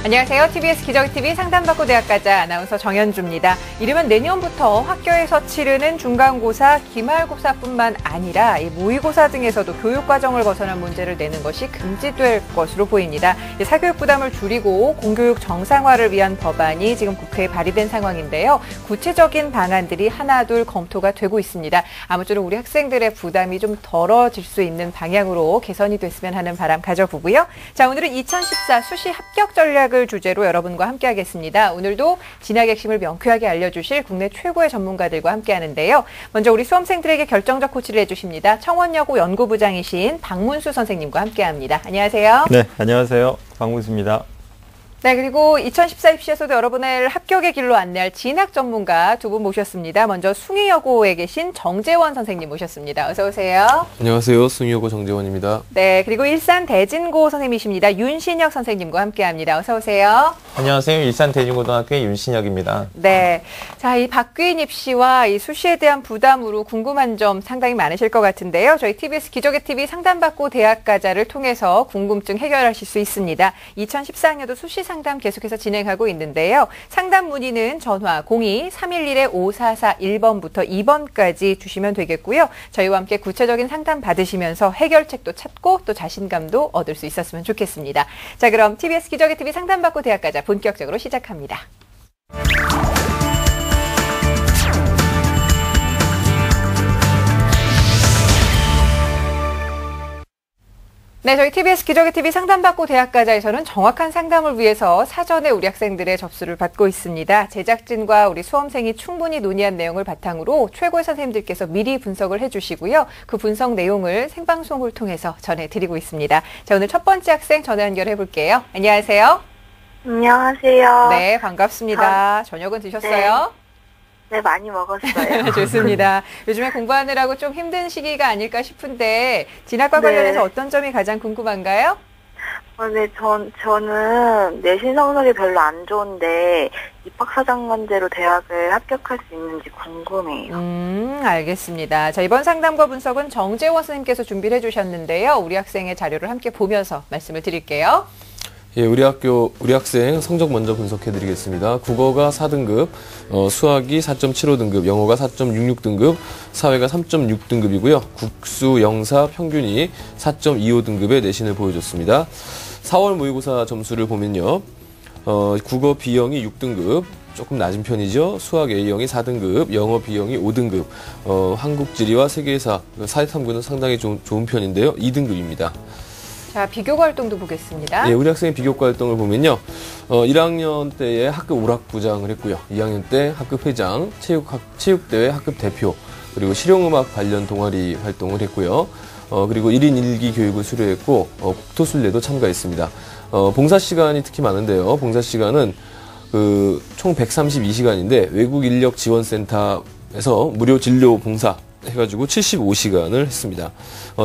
안녕하세요. TBS 기적TV 상담받고 대학 가자 아나운서 정현주입니다. 이르면 내년부터 학교에서 치르는 중간고사, 기말고사뿐만 아니라 이 모의고사 등에서도 교육과정을 벗어난 문제를 내는 것이 금지될 것으로 보입니다. 사교육 부담을 줄이고 공교육 정상화를 위한 법안이 지금 국회에 발의된 상황인데요. 구체적인 방안들이 하나둘 검토가 되고 있습니다. 아무쪼록 우리 학생들의 부담이 좀 덜어질 수 있는 방향으로 개선이 됐으면 하는 바람 가져보고요. 자, 오늘은 2014 수시 합격 전략 을 주제로 여러분과 함께하겠습니다. 오늘도 진학 핵심을 명쾌하게 알려주실 국내 최고의 전문가들과 함께하는데요. 먼저 우리 수험생들에게 결정적 코치를 해주십니다. 청원여고 연구부장이신 박문수 선생님과 함께합니다. 안녕하세요. 네, 안녕하세요. 박문수입니다. 네, 그리고 2014 입시에서도 여러분을 합격의 길로 안내할 진학 전문가 두 분 모셨습니다. 먼저 숭의여고에 계신 정재원 선생님 모셨습니다. 어서 오세요. 안녕하세요. 숭의여고 정재원입니다. 네, 그리고 일산 대진고 선생님이십니다. 윤신혁 선생님과 함께합니다. 어서 오세요. 안녕하세요. 일산 대진고등학교의 윤신혁입니다. 네, 자, 이 바뀐 입시와 이 수시에 대한 부담으로 궁금한 점 상당히 많으실 것 같은데요. 저희 TBS 기적의 TV 상담받고 대학 가자를 통해서 궁금증 해결하실 수 있습니다. 2014학년도 수시 상담 계속해서 진행하고 있는데요. 상담 문의는 전화 02-311-5441번부터 2번까지 주시면 되겠고요. 저희와 함께 구체적인 상담 받으시면서 해결책도 찾고 또 자신감도 얻을 수 있었으면 좋겠습니다. 자, 그럼 TBS 기적의 TV 상담받고 대학 가자 본격적으로 시작합니다. 네, 저희 TBS 기적의 TV 상담받고 대학 가자에서는 정확한 상담을 위해서 사전에 우리 학생들의 접수를 받고 있습니다. 제작진과 우리 수험생이 충분히 논의한 내용을 바탕으로 최고의 선생님들께서 미리 분석을 해주시고요. 그 분석 내용을 생방송을 통해서 전해드리고 있습니다. 자, 오늘 첫 번째 학생 전화 연결해 볼게요. 안녕하세요. 안녕하세요. 네, 반갑습니다. 저녁은 드셨어요? 네, 많이 먹었어요. 좋습니다. 요즘에 공부하느라고 좀 힘든 시기가 아닐까 싶은데 진학과 관련해서 어떤 점이 가장 궁금한가요? 네, 저는 내신 성적이 별로 안 좋은데 입학사정관제로 대학을 합격할 수 있는지 궁금해요. 알겠습니다. 자, 이번 상담과 분석은 정재원 선생님께서 준비를 해주셨는데요. 우리 학생의 자료를 함께 보면서 말씀을 드릴게요. 예, 우리 학생 성적 먼저 분석해 드리겠습니다. 국어가 4등급, 수학이 4.75등급, 영어가 4.66등급, 사회가 3.6등급이고요. 국수, 영사 평균이 4.25등급의 내신을 보여줬습니다. 4월 모의고사 점수를 보면요. 국어 B형이 6등급, 조금 낮은 편이죠. 수학 A형이 4등급, 영어 B형이 5등급, 한국 지리와 세계사, 사회탐구는 상당히 좋은 편인데요. 2등급입니다. 자, 비교과 활동도 보겠습니다. 예, 우리 학생의 비교과 활동을 보면요. 1학년 때에 학급 오락부장을 했고요. 2학년 때 학급 회장, 체육대회 학급 대표, 그리고 실용음악 관련 동아리 활동을 했고요. 그리고 1인 1기 교육을 수료했고, 국토순례도 참가했습니다. 봉사 시간이 특히 많은데요. 봉사 시간은 총 132시간인데 외국 인력 지원센터에서 무료 진료 봉사 해가지고 75시간을 했습니다.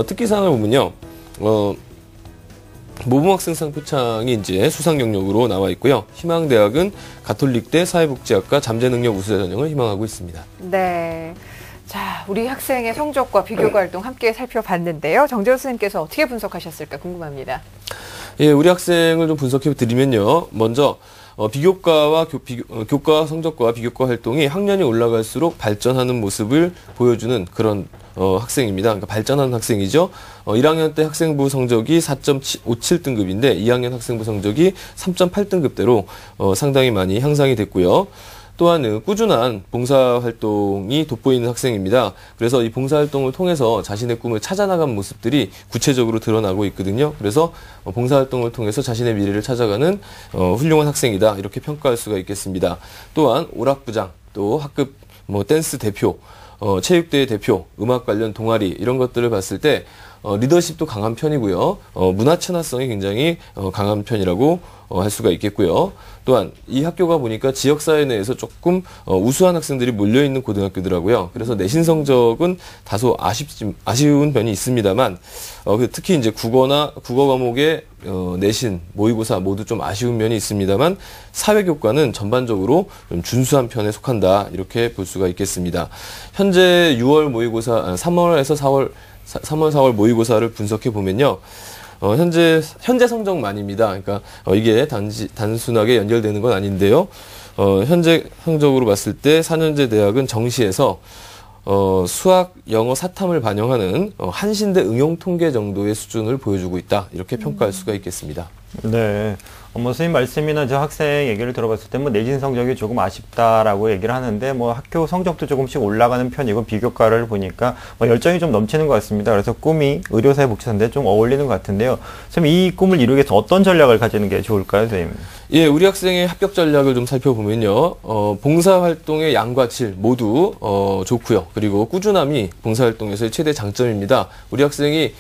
특기사항을 보면요. 모범학생상 표창이 이제 수상 영역으로 나와 있고요. 희망대학은 가톨릭대 사회복지학과 잠재능력 우수자 전형을 희망하고 있습니다. 네. 자, 우리 학생의 성적과 비교과 활동 함께 살펴봤는데요. 정재원 선생님께서 어떻게 분석하셨을까 궁금합니다. 예, 우리 학생을 좀 분석해 드리면요. 먼저 비교과와 교과 성적과 비교과 활동이 학년이 올라갈수록 발전하는 모습을 보여주는 그런 학생입니다. 그러니까 발전하는 학생이죠. 1학년 때 학생부 성적이 4.57등급인데 2학년 학생부 성적이 3.8등급대로 상당히 많이 향상이 됐고요. 또한 꾸준한 봉사활동이 돋보이는 학생입니다. 그래서 이 봉사활동을 통해서 자신의 꿈을 찾아나간 모습들이 구체적으로 드러나고 있거든요. 그래서 봉사활동을 통해서 자신의 미래를 찾아가는 훌륭한 학생이다. 이렇게 평가할 수가 있겠습니다. 또한 오락부장, 또 학급 댄스 대표, 체육대회 대표, 음악 관련 동아리 이런 것들을 봤을 때 리더십도 강한 편이고요. 문화 친화성이 굉장히 강한 편이라고 할 수가 있겠고요. 또한 이 학교가 보니까 지역사회 내에서 조금 우수한 학생들이 몰려있는 고등학교더라고요. 그래서 내신 성적은 다소 아쉬운 면이 있습니다만 특히 이제 국어 과목의 내신, 모의고사 모두 좀 아쉬운 면이 있습니다만 사회교과는 전반적으로 좀 준수한 편에 속한다 이렇게 볼 수가 있겠습니다. 현재 6월 모의고사, 3월, 4월 모의고사를 분석해 보면요. 현재 성적만입니다. 그러니까 이게 단순하게 연결되는 건 아닌데요. 현재 성적으로 봤을 때 4년제 대학은 정시에서 수학, 영어, 사탐을 반영하는 한신대 응용 통계 정도의 수준을 보여주고 있다. 이렇게 평가할 수가 있겠습니다. 네. 선생님 말씀이나 저 학생 얘기를 들어봤을 때 내신 성적이 조금 아쉽다라고 얘기를 하는데 학교 성적도 조금씩 올라가는 편이고 비교과를 보니까 열정이 좀 넘치는 것 같습니다. 그래서 꿈이 의료사회복지사인데 좀 어울리는 것 같은데요. 선생님 이 꿈을 이루기 위해서 어떤 전략을 가지는 게 좋을까요, 선생님? 예, 우리 학생의 합격 전략을 좀 살펴보면요. 봉사활동의 양과 질 모두 좋고요. 그리고 꾸준함이 봉사활동에서의 최대 장점입니다. 우리 학생이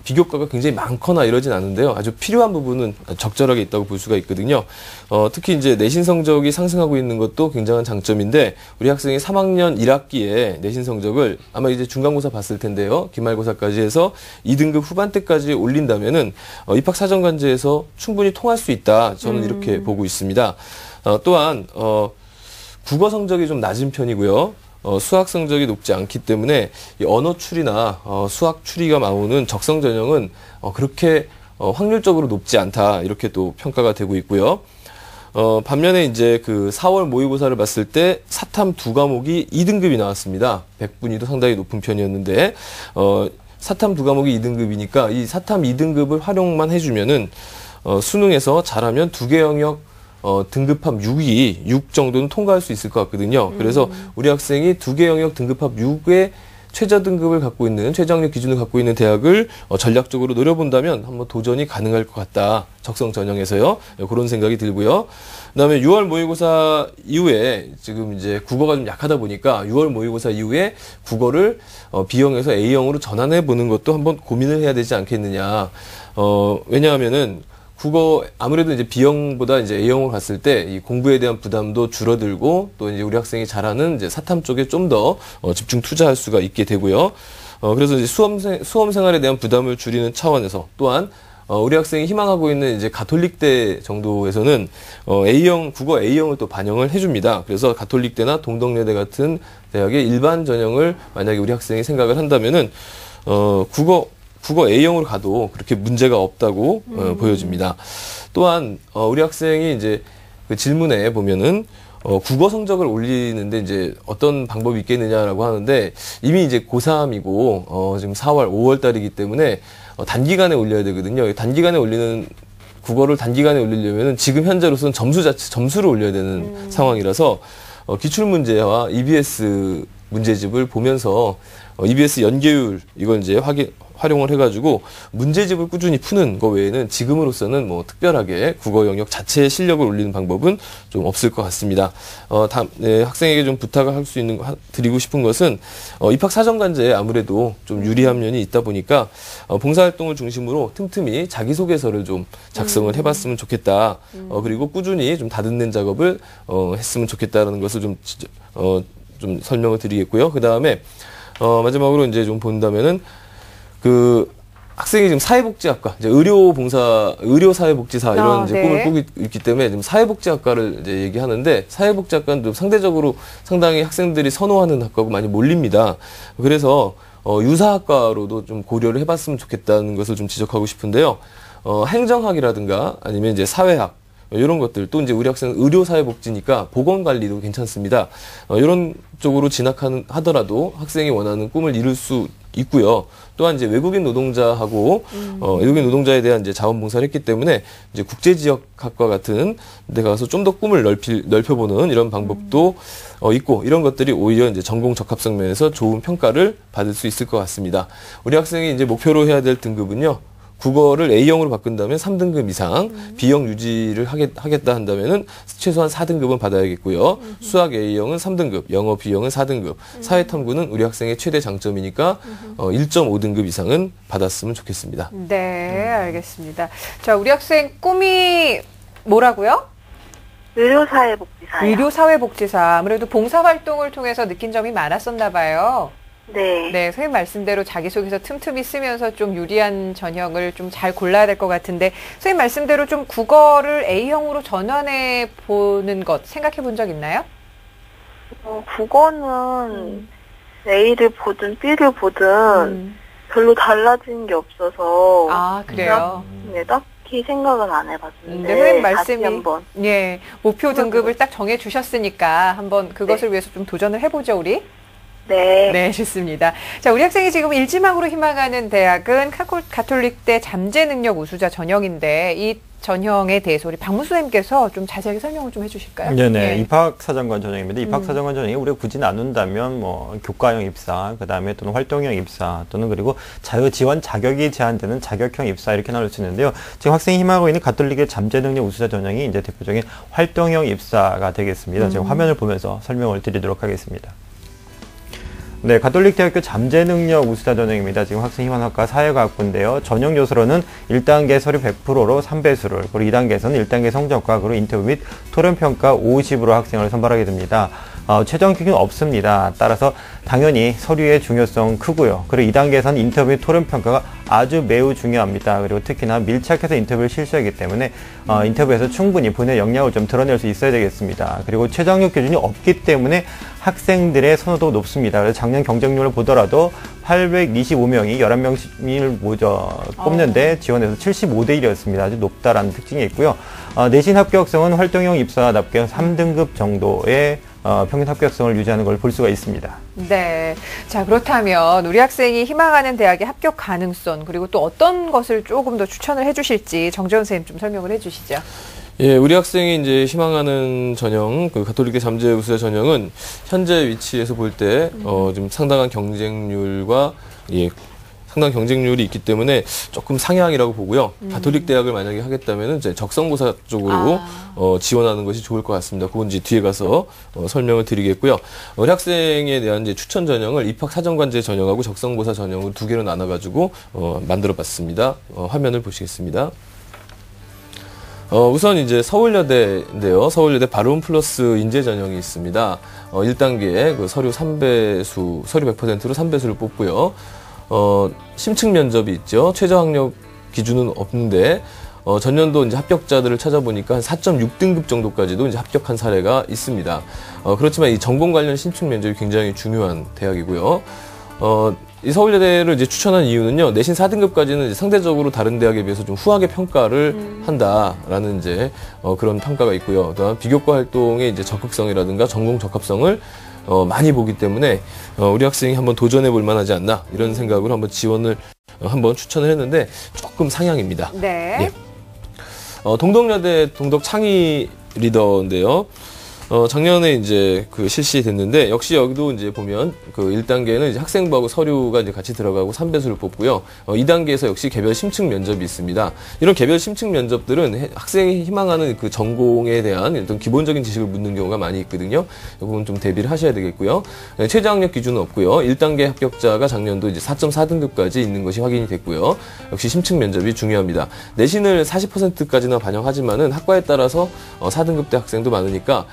비교과가 굉장히 많거나 이러진 않은데요. 아주 필요한 부분은 적절하게 있다고 볼 수가 있거든요. 특히 이제 내신 성적이 상승하고 있는 것도 굉장한 장점인데, 우리 학생이 3학년 1학기에 내신 성적을 아마 이제 중간고사 봤을 텐데요. 기말고사까지 해서 2등급 후반대까지 올린다면은, 입학사정관제에서 충분히 통할 수 있다. 저는 이렇게 보고 있습니다. 또한, 국어 성적이 좀 낮은 편이고요. 수학 성적이 높지 않기 때문에 이 언어 추리나 수학 추리가 나오는 적성 전형은 그렇게 확률적으로 높지 않다, 이렇게 또 평가가 되고 있고요. 반면에 이제 그 4월 모의고사를 봤을 때 사탐 2과목이 2등급이 나왔습니다. 100분위도 상당히 높은 편이었는데 사탐 2과목이 2등급이니까 이 사탐 2등급을 활용만 해주면은 수능에서 잘하면 2개 영역 등급합 6 정도는 통과할 수 있을 것 같거든요. 그래서 우리 학생이 2개 영역 등급합 6의 최저 등급을 갖고 있는, 최저학력 기준을 갖고 있는 대학을 전략적으로 노려본다면 한번 도전이 가능할 것 같다. 적성 전형에서요. 그런 생각이 들고요. 그다음에 6월 모의고사 이후에 지금 이제 국어가 좀 약하다 보니까 6월 모의고사 이후에 국어를 B형에서 A형으로 전환해 보는 것도 한번 고민을 해야 되지 않겠느냐. 왜냐하면은 국어 아무래도 이제 B형보다 이제 A형으로 갔을 때 이 공부에 대한 부담도 줄어들고, 또 이제 우리 학생이 잘하는 이제 사탐 쪽에 좀 더 집중 투자할 수가 있게 되고요. 그래서 이제 수험 생활에 대한 부담을 줄이는 차원에서, 또한 우리 학생이 희망하고 있는 이제 가톨릭대 정도에서는 A형, 국어 A형을 또 반영을 해줍니다. 그래서 가톨릭대나 동덕여대 같은 대학의 일반 전형을 만약에 우리 학생이 생각을 한다면은 국어 A형으로 가도 그렇게 문제가 없다고 보여집니다. 또한 우리 학생이 이제 그 질문에 보면은 국어 성적을 올리는데 이제 어떤 방법이 있겠느냐라고 하는데, 이미 이제 고3이고 지금 4월, 5월 달이기 때문에 단기간에 올려야 되거든요. 단기간에 올리는 국어를 단기간에 올리려면은 지금 현재로서는 점수를 올려야 되는 상황이라서 기출문제와 EBS 문제집을 보면서 EBS 연계율 이걸 이제 활용을 해가지고 문제집을 꾸준히 푸는 거 외에는 지금으로서는 뭐 특별하게 국어 영역 자체의 실력을 올리는 방법은 좀 없을 것 같습니다. 학생에게 좀 부탁을 할 수 있는 드리고 싶은 것은 입학사정관제에 아무래도 좀 유리한 면이 있다 보니까 봉사활동을 중심으로 틈틈이 자기소개서를 좀 작성을 해봤으면 좋겠다. 그리고 꾸준히 좀 다듬는 작업을 했으면 좋겠다라는 것을 좀 설명을 드리겠고요. 그 다음에 마지막으로 이제 좀 본다면은 그 학생이 지금 사회복지학과, 이제 의료사회복지사 이런 이제 꿈을 꾸고 있기 때문에 지금 사회복지학과를 이제 얘기하는데, 사회복지학과는 좀 상대적으로 상당히 학생들이 선호하는 학과고 많이 몰립니다. 그래서 유사학과로도 좀 고려를 해봤으면 좋겠다는 것을 좀 지적하고 싶은데요. 행정학이라든가 아니면 이제 사회학, 이런 것들, 또 이제 우리 학생은 의료사회복지니까 보건관리도 괜찮습니다. 이런 쪽으로 진학하더라도 학생이 원하는 꿈을 이룰 수 있고요. 또한 이제 외국인 노동자하고 외국인 노동자에 대한 이제 자원봉사를 했기 때문에 이제 국제지역학과 같은 데 가서 좀 더 꿈을 넓혀보는 이런 방법도 있고, 이런 것들이 오히려 이제 전공 적합성 면에서 좋은 평가를 받을 수 있을 것 같습니다. 우리 학생이 이제 목표로 해야 될 등급은요. 국어를 A형으로 바꾼다면 3등급 이상, B형 유지를 하겠다 한다면은 최소한 4등급은 받아야겠고요. 수학 A형은 3등급, 영어 B형은 4등급, 사회탐구는 우리 학생의 최대 장점이니까 1.5등급 이상은 받았으면 좋겠습니다. 네, 알겠습니다. 자, 우리 학생 꿈이 뭐라고요? 의료사회복지사요. 의료사회복지사. 아무래도 봉사활동을 통해서 느낀 점이 많았었나 봐요. 네. 네, 선생님 말씀대로 자기소개서 틈틈이 쓰면서 좀 유리한 전형을 좀 잘 골라야 될 것 같은데, 선생님 말씀대로 좀 국어를 A형으로 전환해 보는 것 생각해 본 적 있나요? 국어는 A를 보든 B를 보든 별로 달라진 게 없어서. 아, 그래요? 네, 딱히 생각은 안 해봤는데. 선생님 다시 말씀이, 한번. 예, 목표 등급을 딱 정해주셨으니까 한번 그것을 위해서 좀 도전을 해보죠, 우리? 네. 네, 좋습니다. 자, 우리 학생이 지금 일지망으로 희망하는 대학은 가톨릭대 잠재능력 우수자 전형인데 이 전형에 대해서 우리 박문수 선생님께서 좀 자세하게 설명을 좀 해주실까요? 네네. 네. 입학사정관 전형입니다. 입학사정관 전형이 우리가 굳이 나눈다면 뭐 교과형 입사, 그다음에 또는 활동형 입사, 또는 그리고 자유지원 자격이 제한되는 자격형 입사 이렇게 나눌 수 있는데요. 지금 학생이 희망하고 있는 가톨릭의 잠재능력 우수자 전형이 이제 대표적인 활동형 입사가 되겠습니다. 제가 화면을 보면서 설명을 드리도록 하겠습니다. 네, 가톨릭대학교 잠재능력 우수자 전형입니다. 지금 학생 희망학과 사회과학부인데요. 전형 요소로는 1단계 서류 100%로 3배수를, 그리고 2단계에서는 1단계 성적과 그리고 인터뷰 및 토론평가 50으로 학생을 선발하게 됩니다. 최종 기준은 없습니다. 따라서 당연히 서류의 중요성 크고요. 그리고 2단계에서는 인터뷰 및 토론평가가 아주 매우 중요합니다. 그리고 특히나 밀착해서 인터뷰를 실시하기 때문에 인터뷰에서 충분히 본인의 역량을 좀 드러낼 수 있어야 되겠습니다. 그리고 최저학력 기준이 없기 때문에 학생들의 선호도가 높습니다. 그래서 작년 경쟁률을 보더라도 825명이 11명을 뽑는데 지원해서 75대 1이었습니다. 아주 높다라는 특징이 있고요. 내신 합격성은 활동형 입사답게 3등급 정도의 평균 합격성을 유지하는 걸 볼 수가 있습니다. 네. 자, 그렇다면 우리 학생이 희망하는 대학의 합격 가능성, 그리고 또 어떤 것을 조금 더 추천을 해주실지 정재훈 선생님 좀 설명을 해주시죠. 예, 우리 학생이 이제 희망하는 전형, 그 가톨릭대 잠재 우수자 전형은 현재 위치에서 볼 때, 좀 상당한 경쟁률과, 예, 상당한 경쟁률이 있기 때문에 조금 상향이라고 보고요. 가톨릭 대학을 만약에 하겠다면은 이제 적성고사 쪽으로 지원하는 것이 좋을 것 같습니다. 그건 이제 뒤에 가서 설명을 드리겠고요. 우리 학생에 대한 이제 추천 전형을 입학사정관제 전형하고 적성고사 전형으로 두 개로 나눠가지고 만들어봤습니다. 화면을 보시겠습니다. 우선 이제 서울여대인데요. 서울여대 바론 플러스 인재 전형이 있습니다. 1단계 그 서류 3배수, 서류 100%로 3배수를 뽑고요. 심층 면접이 있죠. 최저학력 기준은 없는데, 전년도 이제 합격자들을 찾아보니까 한 4.6등급 정도까지도 이제 합격한 사례가 있습니다. 그렇지만 이 전공 관련 심층 면접이 굉장히 중요한 대학이고요. 이 서울여대를 이제 추천한 이유는요, 내신 4등급까지는 이제 상대적으로 다른 대학에 비해서 좀 후하게 평가를 한다라는 이제, 그런 평가가 있고요. 또한 비교과 활동의 이제 적극성이라든가 전공 적합성을 많이 보기 때문에 우리 학생이 한번 도전해 볼 만하지 않나 이런 생각으로 한번 지원을 한번 추천을 했는데 조금 상향입니다. 네. 예. 동덕여대 동덕 창의 리더인데요. 작년에 이제 실시됐는데, 역시 여기도 이제 보면 1단계는 이제 학생부하고 서류가 이제 같이 들어가고 3배수를 뽑고요. 2단계에서 역시 개별 심층 면접이 있습니다. 이런 개별 심층 면접들은 학생이 희망하는 그 전공에 대한 어떤 기본적인 지식을 묻는 경우가 많이 있거든요. 이 부분 좀 대비를 하셔야 되겠고요. 최저학력 기준은 없고요. 1단계 합격자가 작년도 이제 4.4등급까지 있는 것이 확인이 됐고요. 역시 심층 면접이 중요합니다. 내신을 40%까지나 반영하지만은 학과에 따라서 4등급대 학생도 많으니까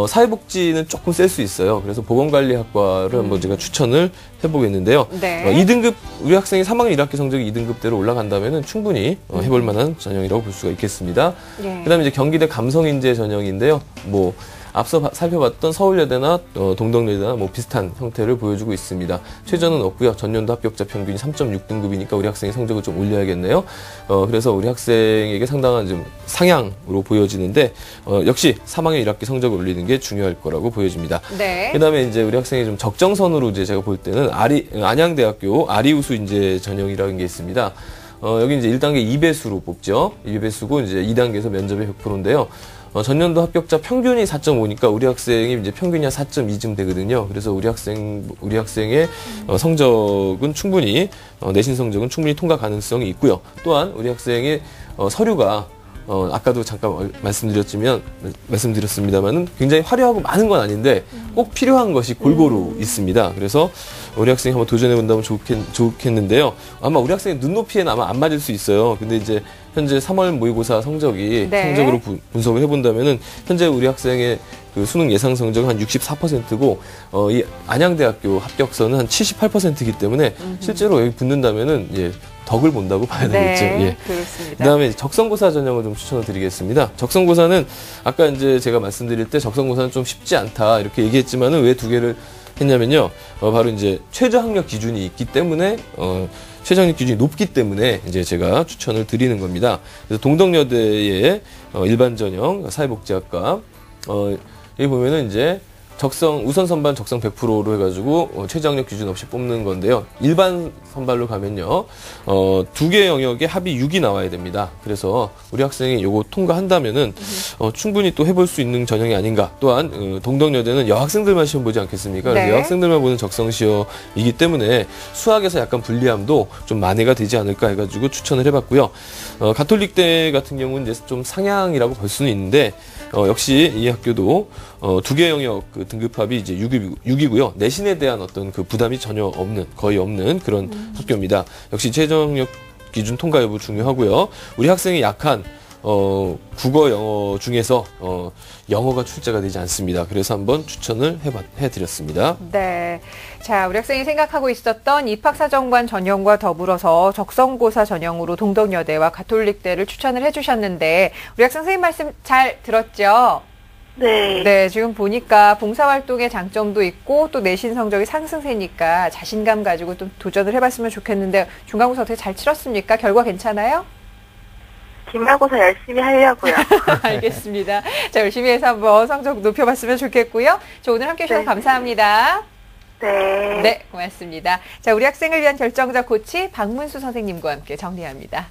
사회복지는 조금 셀 수 있어요. 그래서 보건관리학과를 한번 제가 추천을 해보겠는데요. 네. 2등급, 우리 학생이 3학년 1학기 성적이 2등급대로 올라간다면 충분히 해볼 만한 전형이라고 볼 수가 있겠습니다. 네. 그 다음에 이제 경기대 감성인재 전형인데요. 앞서 살펴봤던 서울여대나 동덕여대나 비슷한 형태를 보여주고 있습니다. 최저는 없고요. 전년도 합격자 평균이 3.6등급이니까 우리 학생의 성적을 좀 올려야겠네요. 그래서 우리 학생에게 상당한 좀 상향으로 보여지는데, 역시 3학년 1학기 성적을 올리는 게 중요할 거라고 보여집니다. 네. 그다음에 이제 우리 학생이 좀 적정선으로 이제 제가 볼 때는 안양대학교 아리우수 인재 전형이라는 게 있습니다. 여기 이제 1단계 2배수로 뽑죠. 2배수고 이제 2단계에서 면접이 100%인데요. 전년도 합격자 평균이 4.5니까 우리 학생이 이제 평균이 한 4.2쯤 되거든요. 그래서 우리 학생의 성적은 충분히, 내신 성적은 충분히 통과 가능성이 있고요. 또한 우리 학생의 서류가 아까도 잠깐 말씀드렸습니다만은 굉장히 화려하고 많은 건 아닌데 꼭 필요한 것이 골고루 있습니다. 그래서 우리 학생이 한번 도전해 본다면 좋겠는데요. 아마 우리 학생의 눈높이에는 아마 안 맞을 수 있어요. 근데 이제 현재 3월 모의고사 성적이 네. 성적으로 분석을 해본다면은 현재 우리 학생의 그 수능 예상 성적은 한 64%고 이 안양대학교 합격선은 한 78%이기 때문에 실제로 여기 붙는다면은 덕을 본다고 봐야 되겠죠. 네, 그렇습니다. 그다음에 적성고사 전형을 좀 추천을 드리겠습니다. 적성고사는 아까 이제 제가 말씀드릴 때 적성고사는 좀 쉽지 않다 이렇게 얘기했지만은 왜 두 개를 했냐면요. 바로 이제 최저학력 기준이 있기 때문에 최저학력 기준이 높기 때문에 이제 제가 추천을 드리는 겁니다. 그래서 동덕여대의 일반 전형 사회복지학과 여기 보면은 이제 우선 선발 적성 100%로 해가지고 최저학력 기준 없이 뽑는 건데요. 일반 선발로 가면요, 2개 영역에 합이 6이 나와야 됩니다. 그래서 우리 학생이 요거 통과한다면은 충분히 또 해볼 수 있는 전형이 아닌가. 또한 동덕여대는 여학생들만 시험 보지 않겠습니까? 그래서 네. 여학생들만 보는 적성 시험이기 때문에 수학에서 약간 불리함도 좀 만회가 되지 않을까 해가지고 추천을 해봤고요. 가톨릭대 같은 경우는 이제 좀 상향이라고 볼 수는 있는데 역시 이 학교도 2개 영역 그 등급합이 이제 6이고요. 내신에 대한 어떤 그 부담이 전혀 거의 없는 그런 학교입니다. 역시 최저학력 기준 통과 여부 중요하고요. 우리 학생이 약한 국어, 영어 중에서 영어가 출제가 되지 않습니다. 그래서 한번 추천을 해드렸습니다. 네. 자, 우리 학생이 생각하고 있었던 입학사정관 전형과 더불어서 적성고사 전형으로 동덕여대와 가톨릭대를 추천을 해주셨는데 우리 학생 선생님 말씀 잘 들었죠? 네. 네, 지금 보니까 봉사활동의 장점도 있고 또 내신 성적이 상승세니까 자신감 가지고 좀 도전을 해봤으면 좋겠는데 중간고사 어떻게 잘 치렀습니까? 결과 괜찮아요? 기말고사 열심히 하려고요. 알겠습니다. 자, 열심히 해서 한번 성적 높여봤으면 좋겠고요. 저 오늘 함께 해주셔서 네. 감사합니다. 네. 네, 고맙습니다. 자, 우리 학생을 위한 결정적 코치 박문수 선생님과 함께 정리합니다.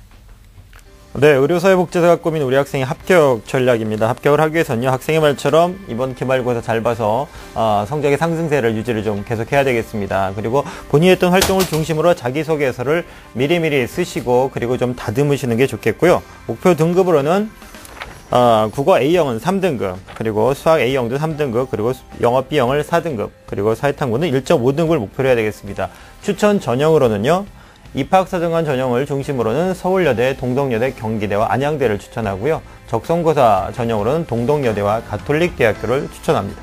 네, 의료사회복지사가 꾸민 우리 학생의 합격 전략입니다. 합격을 하기 위해서는요, 학생의 말처럼 이번 기말고사 잘 봐서 성적의 상승세를 유지를 좀 계속해야 되겠습니다. 그리고 본인이 했던 활동을 중심으로 자기소개서를 미리미리 쓰시고 그리고 좀 다듬으시는 게 좋겠고요. 목표 등급으로는 국어 A형은 3등급, 그리고 수학 A형도 3등급, 그리고 영어 B형을 4등급, 그리고 사회탐구는 1.5등급을 목표로 해야 되겠습니다. 추천 전형으로는요, 입학사정관 전형을 중심으로는 서울여대, 동덕여대, 경기대와 안양대를 추천하고요. 적성고사 전형으로는 동덕여대와 가톨릭대학교를 추천합니다.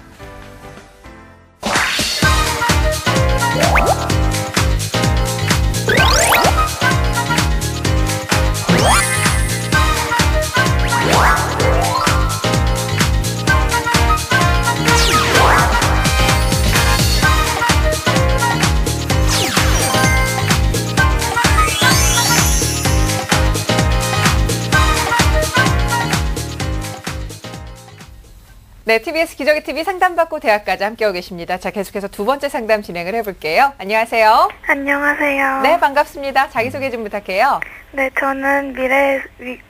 네, TBS 기저귀 TV 상담받고 대학까지 함께하고 계십니다. 자, 계속해서 두 번째 상담 진행을 해볼게요. 안녕하세요. 안녕하세요. 네, 반갑습니다. 자기소개 좀 부탁해요. 네, 저는 미래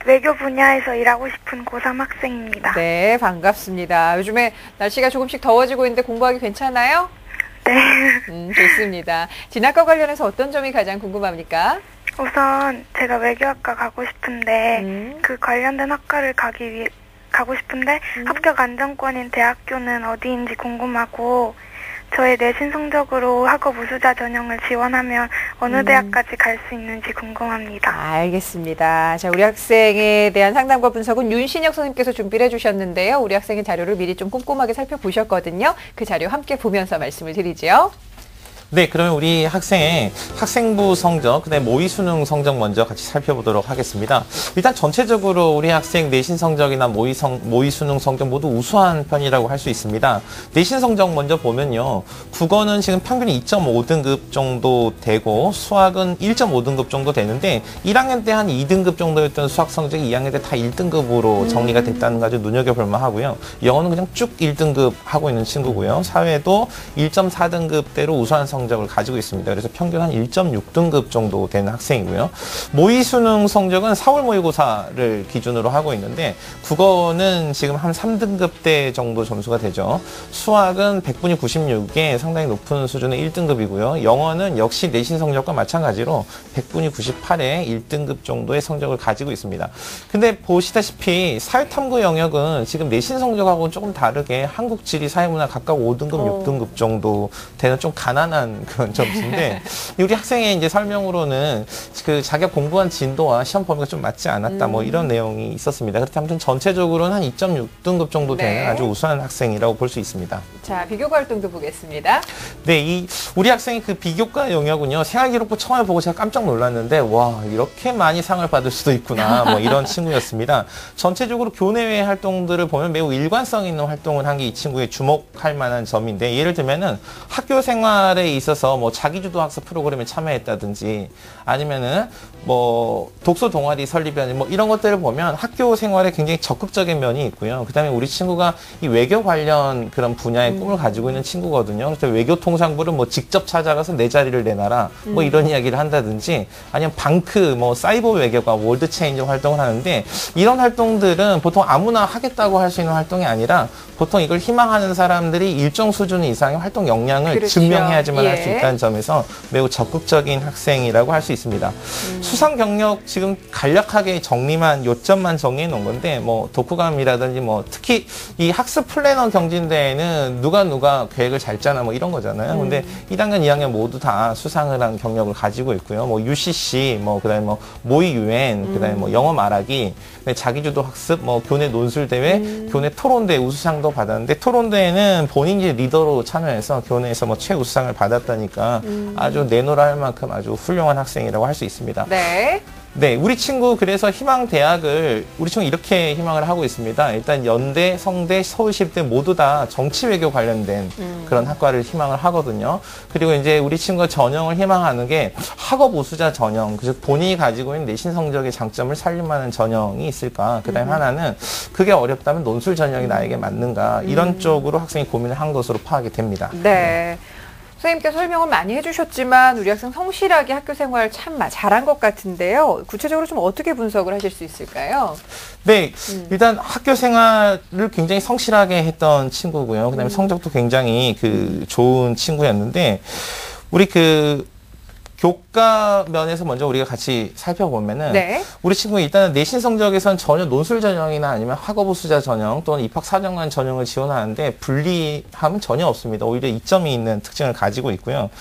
외교 분야에서 일하고 싶은 고3 학생입니다. 네, 반갑습니다. 요즘에 날씨가 조금씩 더워지고 있는데 공부하기 괜찮아요? 네. 좋습니다. 진학과 관련해서 어떤 점이 가장 궁금합니까? 우선 제가 외교학과 가고 싶은데 그 관련된 학과를 가고 싶은데 합격 안정권인 대학교는 어디인지 궁금하고 저의 내신 성적으로 학업 우수자 전형을 지원하면 어느 대학까지 갈 수 있는지 궁금합니다. 알겠습니다. 자, 우리 학생에 대한 상담과 분석은 윤신혁 선생님께서 준비를 해주셨는데요. 우리 학생의 자료를 미리 좀 꼼꼼하게 살펴보셨거든요. 그 자료 함께 보면서 말씀을 드리죠. 네, 그러면 우리 학생의 학생부 성적, 그다음에 모의 수능 성적 먼저 같이 살펴보도록 하겠습니다. 일단 전체적으로 우리 학생 내신 성적이나 모의 수능 성적 모두 우수한 편이라고 할 수 있습니다. 내신 성적 먼저 보면요. 국어는 지금 평균이 2.5등급 정도 되고 수학은 1.5등급 정도 되는데 1학년 때 한 2등급 정도였던 수학 성적이 2학년 때 다 1등급으로 정리가 됐다는 거 아주 눈여겨볼 만하고요. 영어는 그냥 쭉 1등급 하고 있는 친구고요. 사회도 1.4등급대로 우수한 성적을 가지고 있습니다. 그래서 평균 한 1.6등급 정도 되는 학생이고요. 모의 수능 성적은 4월 모의고사를 기준으로 하고 있는데 국어는 지금 한 3등급대 정도 점수가 되죠. 수학은 100분위 96에 상당히 높은 수준의 1등급이고요. 영어는 역시 내신 성적과 마찬가지로 100분위 98에 1등급 정도의 성적을 가지고 있습니다. 근데 보시다시피 사회탐구 영역은 지금 내신 성적하고는 조금 다르게 한국, 지리, 사회문화 각각 5등급, 6등급 정도 되는 좀 가난한 그런 점수인데 우리 학생의 이제 설명으로는 그 자기가 공부한 진도와 시험 범위가 좀 맞지 않았다 뭐 이런 내용이 있었습니다. 그렇다면 아무튼 전체적으로는 한 2.6등급 정도 되는 아주 우수한 학생이라고 볼 수 있습니다. 자, 비교과 활동도 보겠습니다. 네, 우리 학생이 그 비교과 영역은요, 생활기록부 처음에 보고 제가 깜짝 놀랐는데, 와, 이렇게 많이 상을 받을 수도 있구나, 뭐 이런 친구였습니다. 전체적으로 교내외 활동들을 보면 매우 일관성 있는 활동을 한 게 이 친구의 주목할 만한 점인데, 예를 들면은 학교 생활에 있어서 뭐 자기주도 학습 프로그램에 참여했다든지 아니면은 뭐 독서 동아리 설립이라든지 뭐 이런 것들을 보면 학교 생활에 굉장히 적극적인 면이 있고요. 그다음에 우리 친구가 이 외교 관련 그런 분야의 꿈을 가지고 있는 친구거든요. 그래서 외교통상부를 뭐 직접 찾아가서 내 자리를 내놔라 뭐 이런 이야기를 한다든지 아니면 방크 뭐 사이버 외교가 월드 체인지 활동을 하는데 이런 활동들은 보통 아무나 하겠다고 할 수 있는 활동이 아니라 보통 이걸 희망하는 사람들이 일정 수준 이상의 활동 역량을 그렇죠. 증명해야지만 예. 할 수 있다는 점에서 매우 적극적인 학생이라고 할 수 있습니다. 수상 경력 지금 간략하게 정리만 요점만 정리해 놓은 건데 뭐 독후감이라든지 뭐 특히 이 학습 플래너 경진대회는 누가 계획을 잘 짜나 뭐 이런 거잖아요. 근데 1학년, 2학년 모두 다 수상을 한 경력을 가지고 있고요. 뭐 UCC, 뭐 그다음에 뭐 모의 유엔, 그다음에 뭐 영어 말하기, 자기주도 학습, 뭐 교내 논술 대회, 교내 토론대 우수상도 받았는데 토론대회는 본인이 리더로 참여해서 교내에서 뭐 최우수상을 받았다니까 아주 내노라 할 만큼 아주 훌륭한 학생이라고 할 수 있습니다. 네. 네, 우리 친구 그래서 희망 대학을 우리 친구 이렇게 희망을 하고 있습니다. 일단 연대, 성대, 서울시립대 모두 다 정치 외교 관련된 그런 학과를 희망을 하거든요. 그리고 이제 우리 친구가 전형을 희망하는 게 학업 우수자 전형, 그래서 본인이 가지고 있는 내신 성적의 장점을 살릴 만한 전형이 있을까. 그다음에 하나는 그게 어렵다면 논술 전형이 나에게 맞는가. 이런 쪽으로 학생이 고민을 한 것으로 파악이 됩니다. 네. 선생님께서 설명을 많이 해주셨지만 우리 학생 성실하게 학교 생활 참 잘한 것 같은데요. 구체적으로 좀 어떻게 분석을 하실 수 있을까요? 네, 일단 학교 생활을 굉장히 성실하게 했던 친구고요. 그다음에 성적도 굉장히 좋은 친구였는데 우리 교과 면에서 먼저 우리가 같이 살펴보면은 네. 우리 친구는 일단은 내신 성적에선 전혀 논술 전형이나 아니면 학업 우수자 전형 또는 입학 사정관 전형을 지원하는데 불리함은 전혀 없습니다. 오히려 이점이 있는 특징을 가지고 있고요.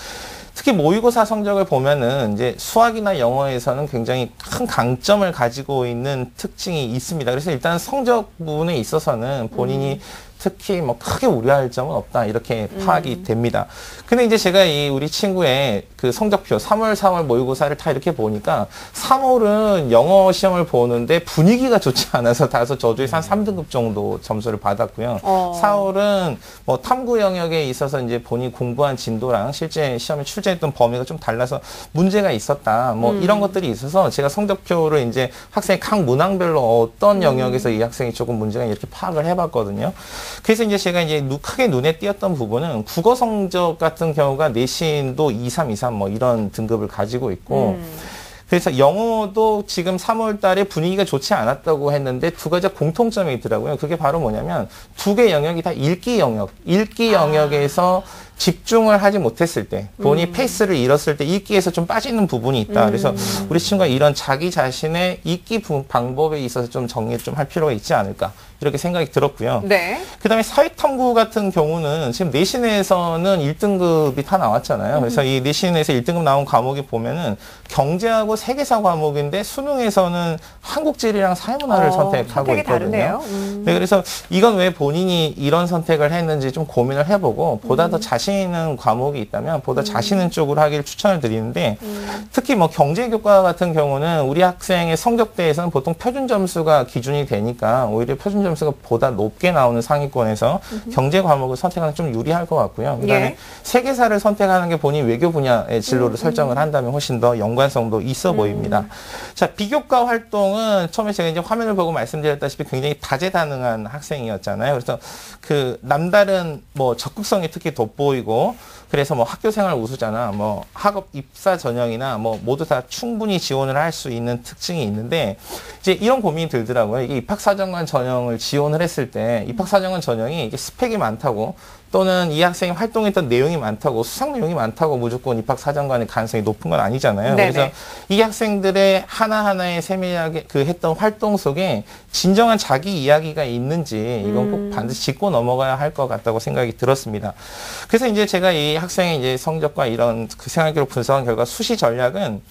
특히 모의고사 성적을 보면은 이제 수학이나 영어에서는 굉장히 큰 강점을 가지고 있는 특징이 있습니다. 그래서 일단 성적 부분에 있어서는 본인이 특히 뭐 크게 우려할 점은 없다 이렇게 파악이 됩니다. 근데 이제 제가 우리 친구의 성적표 3월, 4월 모의고사를 다 이렇게 보니까 3월은 영어 시험을 보는데 분위기가 좋지 않아서 다소 저조해서 한 3등급 정도 점수를 받았고요. 4월은 뭐 탐구 영역에 있어서 이제 본인이 공부한 진도랑 실제 시험에 출제했던 범위가 좀 달라서 문제가 있었다. 뭐 이런 것들이 있어서 제가 성적표를 이제 학생의 각 문항별로 어떤 영역에서 이 학생이 조금 문제가 이렇게 파악을 해봤거든요. 그래서 이제 제가 이제 크게 눈에 띄었던 부분은 국어 성적 같은 경우가 내신도 2, 3, 2, 3 뭐 이런 등급을 가지고 있고 그래서 영어도 지금 3월 달에 분위기가 좋지 않았다고 했는데 두 가지 공통점이 있더라고요. 그게 바로 뭐냐면 두 개 영역이 다 읽기 영역에서 집중을 하지 못했을 때, 본인이 페이스를 잃었을 때 읽기에서 좀 빠지는 부분이 있다. 그래서 우리 친구가 이런 자기 자신의 읽기 방법에 있어서 좀 정리를 좀 할 필요가 있지 않을까. 이렇게 생각이 들었고요. 네. 그 다음에 사회탐구 같은 경우는 지금 내신에서는 1등급이 다 나왔잖아요. 그래서 이 내신에서 1등급 나온 과목이 보면은 경제하고 세계사 과목인데 수능에서는 한국지리랑 사회문화를 선택하고 있거든요. 다르네요. 네, 그래서 이건 왜 본인이 이런 선택을 했는지 좀 고민을 해보고 보다 더 자신 있는 과목이 있다면 보다 자신 있는 쪽으로 하기를 추천을 드리는데 특히 뭐 경제교과 같은 경우는 우리 학생의 성적대에서는 보통 표준 점수가 기준이 되니까 오히려 표준 점수가 보다 높게 나오는 상위권에서 경제 과목을 선택하는 게 좀 유리할 것 같고요. 그다음에 예. 세계사를 선택하는 게 본인 외교 분야의 진로를 설정을 한다면 훨씬 더 연관성도 있어 보입니다. 자, 비교과 활동은 처음에 제가 이제 화면을 보고 말씀드렸다시피 굉장히 다재다능한 학생이었잖아요. 그래서 남다른 뭐 적극성이 특히 돋보이고 그래서 뭐 학교 생활 우수자나 뭐 학업 입사 전형이나 뭐 모두 다 충분히 지원을 할 수 있는 특징이 있는데 이제 이런 고민이 들더라고요. 이게 입학사정관 전형을 지원을 했을 때 입학사정관 전형이 이게 스펙이 많다고 또는 이 학생이 활동했던 내용이 많다고 수상 내용이 많다고 무조건 입학사정관의 가능성이 높은 건 아니잖아요. 네네. 그래서 이 학생들의 하나하나의 세밀하게 했던 활동 속에 진정한 자기 이야기가 있는지 이건 꼭 반드시 짚고 넘어가야 할 것 같다고 생각이 들었습니다. 그래서 이제 제가 이 학생의 이제 성적과 이런 생활기록 분석한 결과 수시 전략은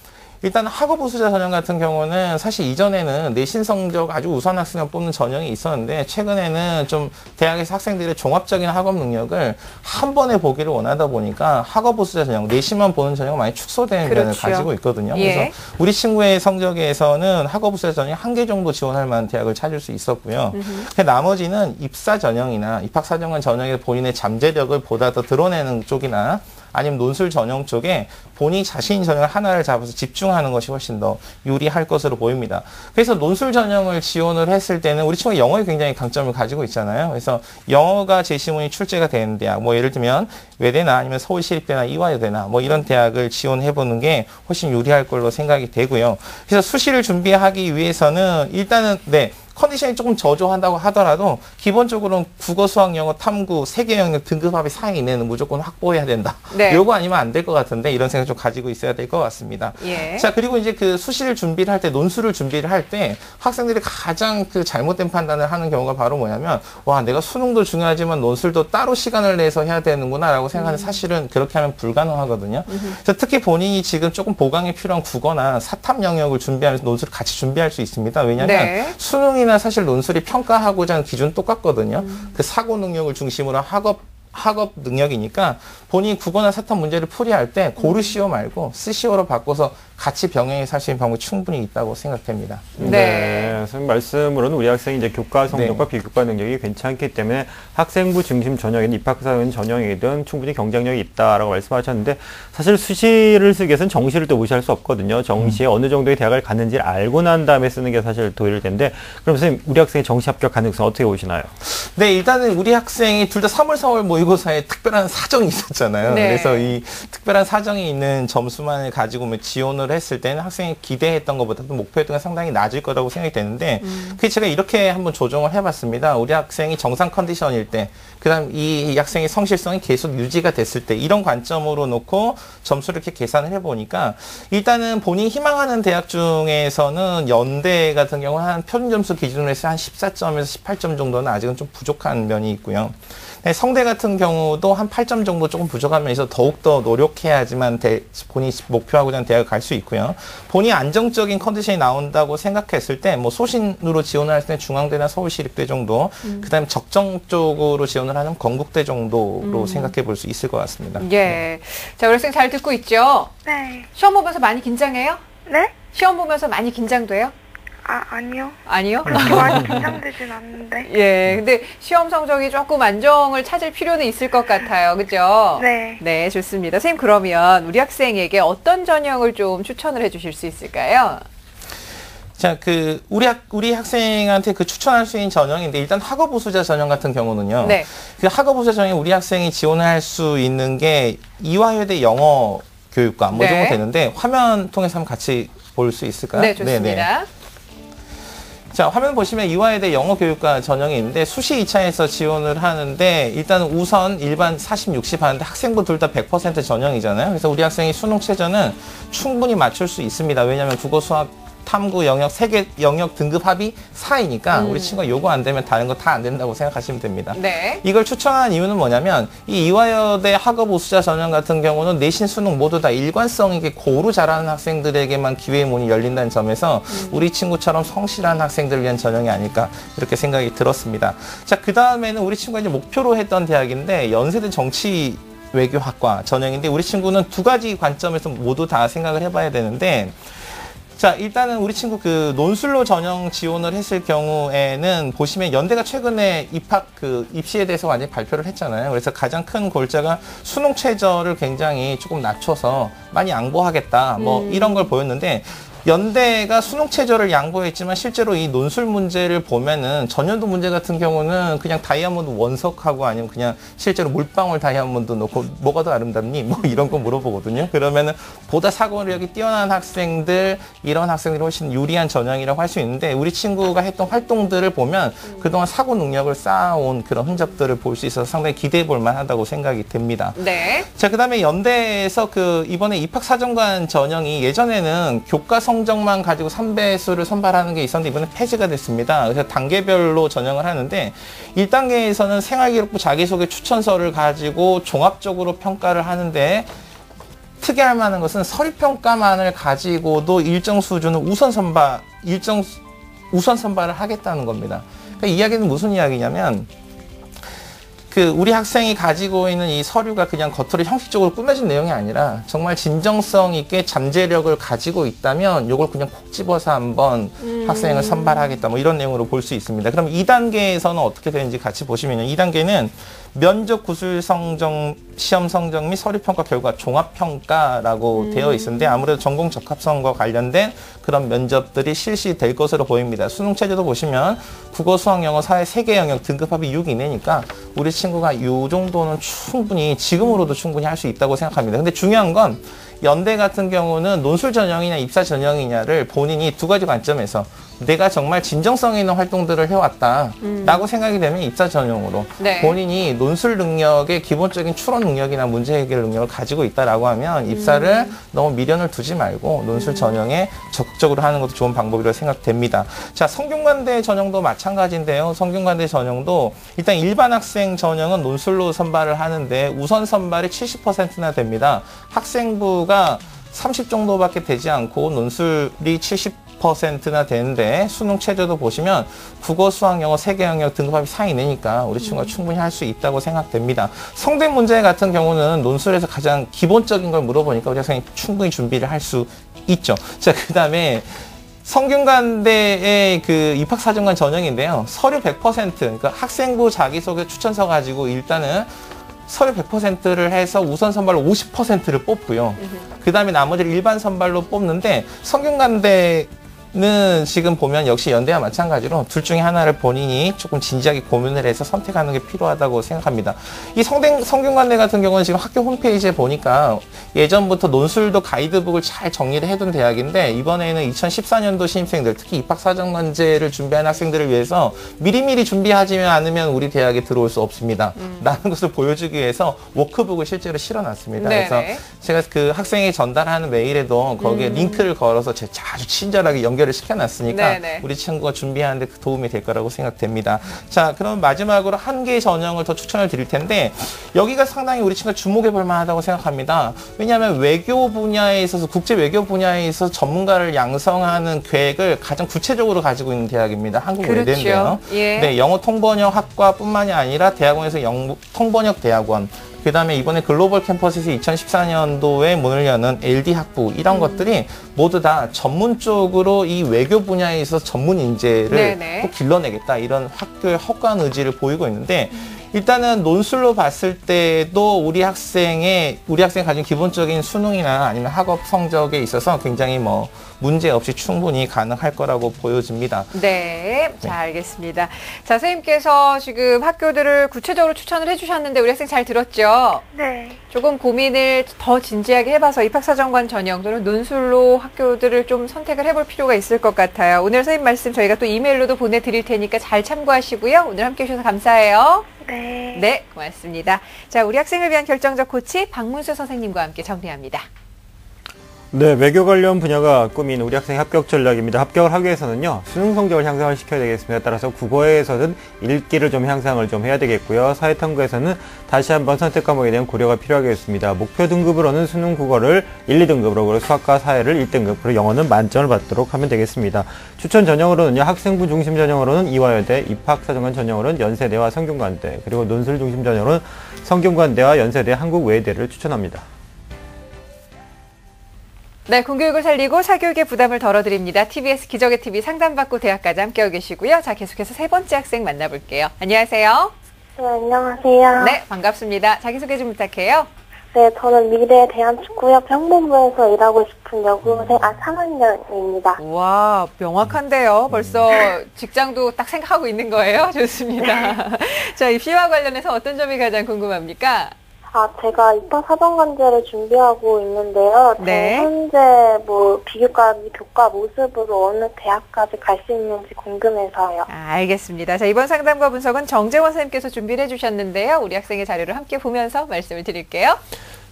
일단 학업 우수자 전형 같은 경우는 사실 이전에는 내신 성적 아주 우수한 학생을 뽑는 전형이 있었는데 최근에는 좀 대학에서 학생들의 종합적인 학업 능력을 한 번에 보기를 원하다 보니까 학업 우수자 전형, 내신만 보는 전형은 많이 축소된 면을 가지고 있거든요. 예. 그래서 우리 친구의 성적에서는 학업 우수자 전형이 1개 정도 지원할 만한 대학을 찾을 수 있었고요. 나머지는 입사 전형이나 입학사정관 전형에 본인의 잠재력을 보다 더 드러내는 쪽이나 아니면 논술 전형 쪽에 본인이 자신 전형을 하나를 잡아서 집중하는 것이 훨씬 더 유리할 것으로 보입니다. 그래서 논술 전형을 지원을 했을 때는 우리 친구가 영어에 굉장히 강점을 가지고 있잖아요. 그래서 영어가 제시문이 출제가 되는 대학, 뭐 예를 들면 외대나 아니면 서울시립대나 이화여대나 뭐 이런 대학을 지원해보는 게 훨씬 유리할 걸로 생각이 되고요. 그래서 수시를 준비하기 위해서는 일단은 컨디션이 조금 저조한다고 하더라도 기본적으로는 국어, 수학, 영어, 탐구, 세계 영역 등급합의 4 이내는 무조건 확보해야 된다. 네. 요거 아니면 안 될 것 같은데 이런 생각 좀 가지고 있어야 될 것 같습니다. 예. 자, 그리고 이제 그 수시를 준비를 할 때, 논술을 준비를 할 때 학생들이 가장 그 잘못된 판단을 하는 경우가 바로 뭐냐면 와, 내가 수능도 중요하지만 논술도 따로 시간을 내서 해야 되는구나 라고 생각하는 사실은 그렇게 하면 불가능하거든요. 그래서 특히 본인이 지금 조금 보강이 필요한 국어나 사탐 영역을 준비하면서 논술을 같이 준비할 수 있습니다. 왜냐하면 네. 수능이나 사실 논술이 평가하고자 하는 기준 똑같거든요. 그 사고 능력을 중심으로 학업 능력이니까 본인이 국어나 사탐 문제를 풀이할 때 고르시오 말고 쓰시오로 바꿔서 같이 병행해서 할 수 있는 방법이 충분히 있다고 생각됩니다. 네. 선생님 말씀으로는 우리 학생이 이제 교과 성적과 네. 비교과 능력이 괜찮기 때문에 학생부 중심 전형이든 입학사 전형이든 충분히 경쟁력이 있다라고 말씀하셨는데 사실 수시를 쓰기 위해서는 정시를 또 무시할 수 없거든요. 정시에 어느 정도의 대학을 갔는지를 알고 난 다음에 쓰는 게 사실 도일 텐데 그럼 선생님 우리 학생의 정시 합격 가능성 어떻게 보시나요? 네, 일단은 우리 학생이 둘 다 3월, 4월 모의고사에 특별한 사정이 있었잖아요. 네. 그래서 이 특별한 사정이 있는 점수만을 가지고 지원을 했을 때는 학생이 기대했던 것보다 목표했던 게 상당히 낮을 거라고 생각이 되는데 그게 제가 이렇게 한번 조정을 해봤습니다. 우리 학생이 정상 컨디션일 때, 그다음 이 학생의 성실성이 계속 유지가 됐을 때 이런 관점으로 놓고 점수를 이렇게 계산을 해보니까 일단은 본인이 희망하는 대학 중에서는 연대 같은 경우는 한 평균 점수 기준으로 해서 한 14점에서 18점 정도는 아직은 좀 부족한 면이 있고요. 네, 성대 같은 경우도 한 8점 정도 조금 부족한 면에서 더욱더 노력해야지만 본인이 목표하고자 하는 대학을 갈 수 있고요. 본인이 안정적인 컨디션이 나온다고 생각했을 때 뭐 소신으로 지원을 할 때 중앙대나 서울시립대 정도, 그다음에 적정 쪽으로 지원을 하는 건국대 정도로 생각해 볼 수 있을 것 같습니다. 예. 자, 우리 학생 잘 듣고 있죠? 네. 시험 보면서 많이 긴장해요? 네? 시험 보면서 많이 긴장돼요? 아니요. 아니요? 그렇게 많이 긴장되진 않는데. 예, 근데 시험 성적이 조금 안정을 찾을 필요는 있을 것 같아요. 그죠? 네. 네, 좋습니다. 선생님, 그러면 우리 학생에게 어떤 전형을 좀 추천을 해 주실 수 있을까요? 자, 우리 학생한테 추천할 수 있는 전형인데, 일단 학업 우수자 전형 같은 경우는요. 네. 그 학업 우수자 전형에 우리 학생이 지원을 할 수 있는 게 이화여대 영어 교육과 뭐 네. 정도 되는데, 화면 통해서 한번 같이 볼 수 있을까요? 네, 좋습니다. 네네. 자, 화면 보시면 이화여대 영어교육과 전형이 있는데 수시 2차에서 지원을 하는데 일단 우선 일반 40, 60 하는데 학생부 둘 다 100% 전형이잖아요. 그래서 우리 학생이 수능 최저는 충분히 맞출 수 있습니다. 왜냐하면 국어, 수학, 탐구 영역, 세계 영역 등급 합이 4이니까 우리 친구가 요거 안 되면 다른 거 다 안 된다고 생각하시면 됩니다. 네. 이걸 추천한 이유는 뭐냐면 이 이화여대 학업 우수자 전형 같은 경우는 내신 수능 모두 다 일관성 있게 고루 잘하는 학생들에게만 기회의 문이 열린다는 점에서 우리 친구처럼 성실한 학생들을 위한 전형이 아닐까 이렇게 생각이 들었습니다. 자, 그 다음에는 우리 친구가 이제 목표로 했던 대학인데 연세대 정치 외교학과 전형인데 우리 친구는 두 가지 관점에서 모두 다 생각을 해봐야 되는데 자, 일단은 우리 친구 논술로 전형 지원을 했을 경우에는 보시면 연대가 최근에 입시에 대해서 완전히 발표를 했잖아요. 그래서 가장 큰 골자가 수능 최저를 굉장히 조금 낮춰서 많이 양보하겠다. 뭐 이런 걸 보였는데 연대가 수능 최저를 양보했지만 실제로 이 논술 문제를 보면은 전년도 문제 같은 경우는 그냥 다이아몬드 원석하고 아니면 그냥 실제로 물방울 다이아몬드 놓고 뭐가 더 아름답니? 뭐 이런 거 물어보거든요. 그러면은 보다 사고력이 뛰어난 학생들, 이런 학생들이 훨씬 유리한 전형이라고 할 수 있는데 우리 친구가 했던 활동들을 보면 그동안 사고 능력을 쌓아온 그런 흔적들을 볼 수 있어서 상당히 기대해 볼 만하다고 생각이 됩니다. 네. 자, 그다음에 연대에서 이번에 입학사정관 전형이 예전에는 교과 성적만 가지고 3배수를 선발하는 게 있었는데 이번에 폐지가 됐습니다. 그래서 단계별로 전형을 하는데 1단계에서는 생활기록부 자기소개 추천서를 가지고 종합적으로 평가를 하는데 특이할 만한 것은 서류평가만을 가지고도 일정 수준을 우선 선발을 하겠다는 겁니다. 그러니까 이 이야기는 무슨 이야기냐면 우리 학생이 가지고 있는 이 서류가 그냥 겉으로 형식적으로 꾸며진 내용이 아니라 정말 진정성 있게 잠재력을 가지고 있다면 이걸 그냥 콕 집어서 한번 학생을 선발하겠다 뭐 이런 내용으로 볼 수 있습니다. 그럼 2단계에서는 어떻게 되는지 같이 보시면요. 2단계는 면접 구술 성적, 시험 성적 및 서류 평가 결과 종합 평가라고 되어 있는데 아무래도 전공 적합성과 관련된 그런 면접들이 실시될 것으로 보입니다. 수능 체제도 보시면 국어, 수학, 영어, 사회 3개 영역 등급합이 6 이내니까 우리 친구가 이 정도는 충분히 지금으로도 충분히 할 수 있다고 생각합니다. 근데 중요한 건 연대 같은 경우는 논술 전형이냐 입사 전형이냐를 본인이 두 가지 관점에서 내가 정말 진정성 있는 활동들을 해왔다라고 생각이 되면 입사 전형으로 네. 본인이 논술 능력의 기본적인 추론 능력이나 문제 해결 능력을 가지고 있다라고 하면 입사를 너무 미련을 두지 말고 논술 전형에 적극적으로 하는 것도 좋은 방법이라고 생각됩니다. 자, 성균관대 전형도 마찬가지인데요. 성균관대 전형도 일단 일반 학생 전형은 논술로 선발을 하는데 우선 선발이 70%나 됩니다. 학생부가 30 정도밖에 되지 않고 논술이 70%나 되는데 수능 체제도 보시면 국어, 수학, 영어 3개 영역 등급합이 4 이내니까 우리 친구가 충분히 할 수 있다고 생각됩니다. 성대 문제 같은 경우는 논술에서 가장 기본적인 걸 물어보니까 우리 학생이 충분히 준비를 할 수 있죠. 자, 그다음에 성균관대의 그 입학사정관 전형인데요. 서류 100%, 그러니까 학생부 자기소개 추천서 가지고 일단은 서류 100%를 해서 우선 선발로 50%를 뽑고요. 그 다음에 나머지를 일반 선발로 뽑는데 성균관대는 지금 보면 역시 연대와 마찬가지로 둘 중에 하나를 본인이 조금 진지하게 고민을 해서 선택하는 게 필요하다고 생각합니다. 이 성균관대 같은 경우는 지금 학교 홈페이지에 보니까 예전부터 논술도 가이드북을 잘 정리를 해둔 대학인데 이번에는 2014년도 신입생들 특히 입학사정관제를 준비하는 학생들을 위해서 미리미리 준비하지 않으면 우리 대학에 들어올 수 없습니다. 라는 것을 보여주기 위해서 워크북을 실제로 실어놨습니다. 네네. 그래서 제가 그 학생이 전달하는 메일에도 거기에 링크를 걸어서 제가 아주 친절하게 연결을 시켜놨으니까 네네. 우리 친구가 준비하는데 도움이 될 거라고 생각됩니다. 자, 그럼 마지막으로 한 개의 전형을 더 추천을 드릴 텐데 여기가 상당히 우리 친구가 주목해 볼 만하다고 생각합니다. 왜냐하면 외교 분야에 있어서 국제 외교 분야에 있어서 전문가를 양성하는 계획을 가장 구체적으로 가지고 있는 대학입니다. 한국외대인데요. 그렇죠. 예. 네, 영어 통번역 학과뿐만이 아니라 대학원에서 통번역 대학원, 그 다음에 이번에 글로벌 캠퍼스에서 2014년도에 문을 여는 LD 학부 이런 것들이 모두 다 전문적으로 이 외교 분야에 있어서 전문 인재를 네네. 꼭 길러내겠다 이런 학교의 확고한 의지를 보이고 있는데 일단은 논술로 봤을 때도 우리 학생이 가진 기본적인 수능이나 아니면 학업 성적에 있어서 굉장히 뭐 문제 없이 충분히 가능할 거라고 보여집니다. 네, 자, 알겠습니다. 자, 선생님께서 지금 학교들을 구체적으로 추천을 해주셨는데 우리 학생 잘 들었죠? 네. 조금 고민을 더 진지하게 해봐서 입학사정관 전형 또는 논술로 학교들을 좀 선택을 해볼 필요가 있을 것 같아요. 오늘 선생님 말씀 저희가 또 이메일로도 보내드릴 테니까 잘 참고하시고요. 오늘 함께해 주셔서 감사해요. 네. 네, 고맙습니다. 자, 우리 학생을 위한 결정적 코치 박문수 선생님과 함께 정리합니다. 네, 외교 관련 분야가 꾸민 우리 학생 합격 전략입니다. 합격을 하기 위해서는요, 수능 성적을 향상을 시켜야 되겠습니다. 따라서 국어에서는 읽기를 좀 향상을 좀 해야 되겠고요. 사회탐구에서는 다시 한번 선택 과목에 대한 고려가 필요하겠습니다. 목표 등급으로는 수능 국어를 1, 2등급으로, 그리고 수학과 사회를 1등급, 그리고 영어는 만점을 받도록 하면 되겠습니다. 추천 전형으로는요, 학생부 중심 전형으로는 이화여대, 입학사정관 전형으로는 연세대와 성균관대, 그리고 논술 중심 전형으로는 성균관대와 연세대, 한국외대를 추천합니다. 네, 공교육을 살리고 사교육의 부담을 덜어드립니다. TBS 기적의 TV 상담받고 대학까지 함께하고 계시고요. 자, 계속해서 세 번째 학생 만나볼게요. 안녕하세요. 네, 안녕하세요. 네, 반갑습니다. 자기소개 좀 부탁해요. 네, 저는 미래 대한축구협 형본부에서 일하고 싶은 여고생 3학년입니다. 와, 명확한데요. 벌써 직장도 딱 생각하고 있는 거예요? 좋습니다. 자, 입시와 관련해서 어떤 점이 가장 궁금합니까? 제가 입학사정관제를 준비하고 있는데요. 네. 현재 비교과, 교과 모습으로 어느 대학까지 갈 수 있는지 궁금해서요. 알겠습니다. 자, 이번 상담과 분석은 정재원 선생님께서 준비를 해주셨는데요. 우리 학생의 자료를 함께 보면서 말씀을 드릴게요.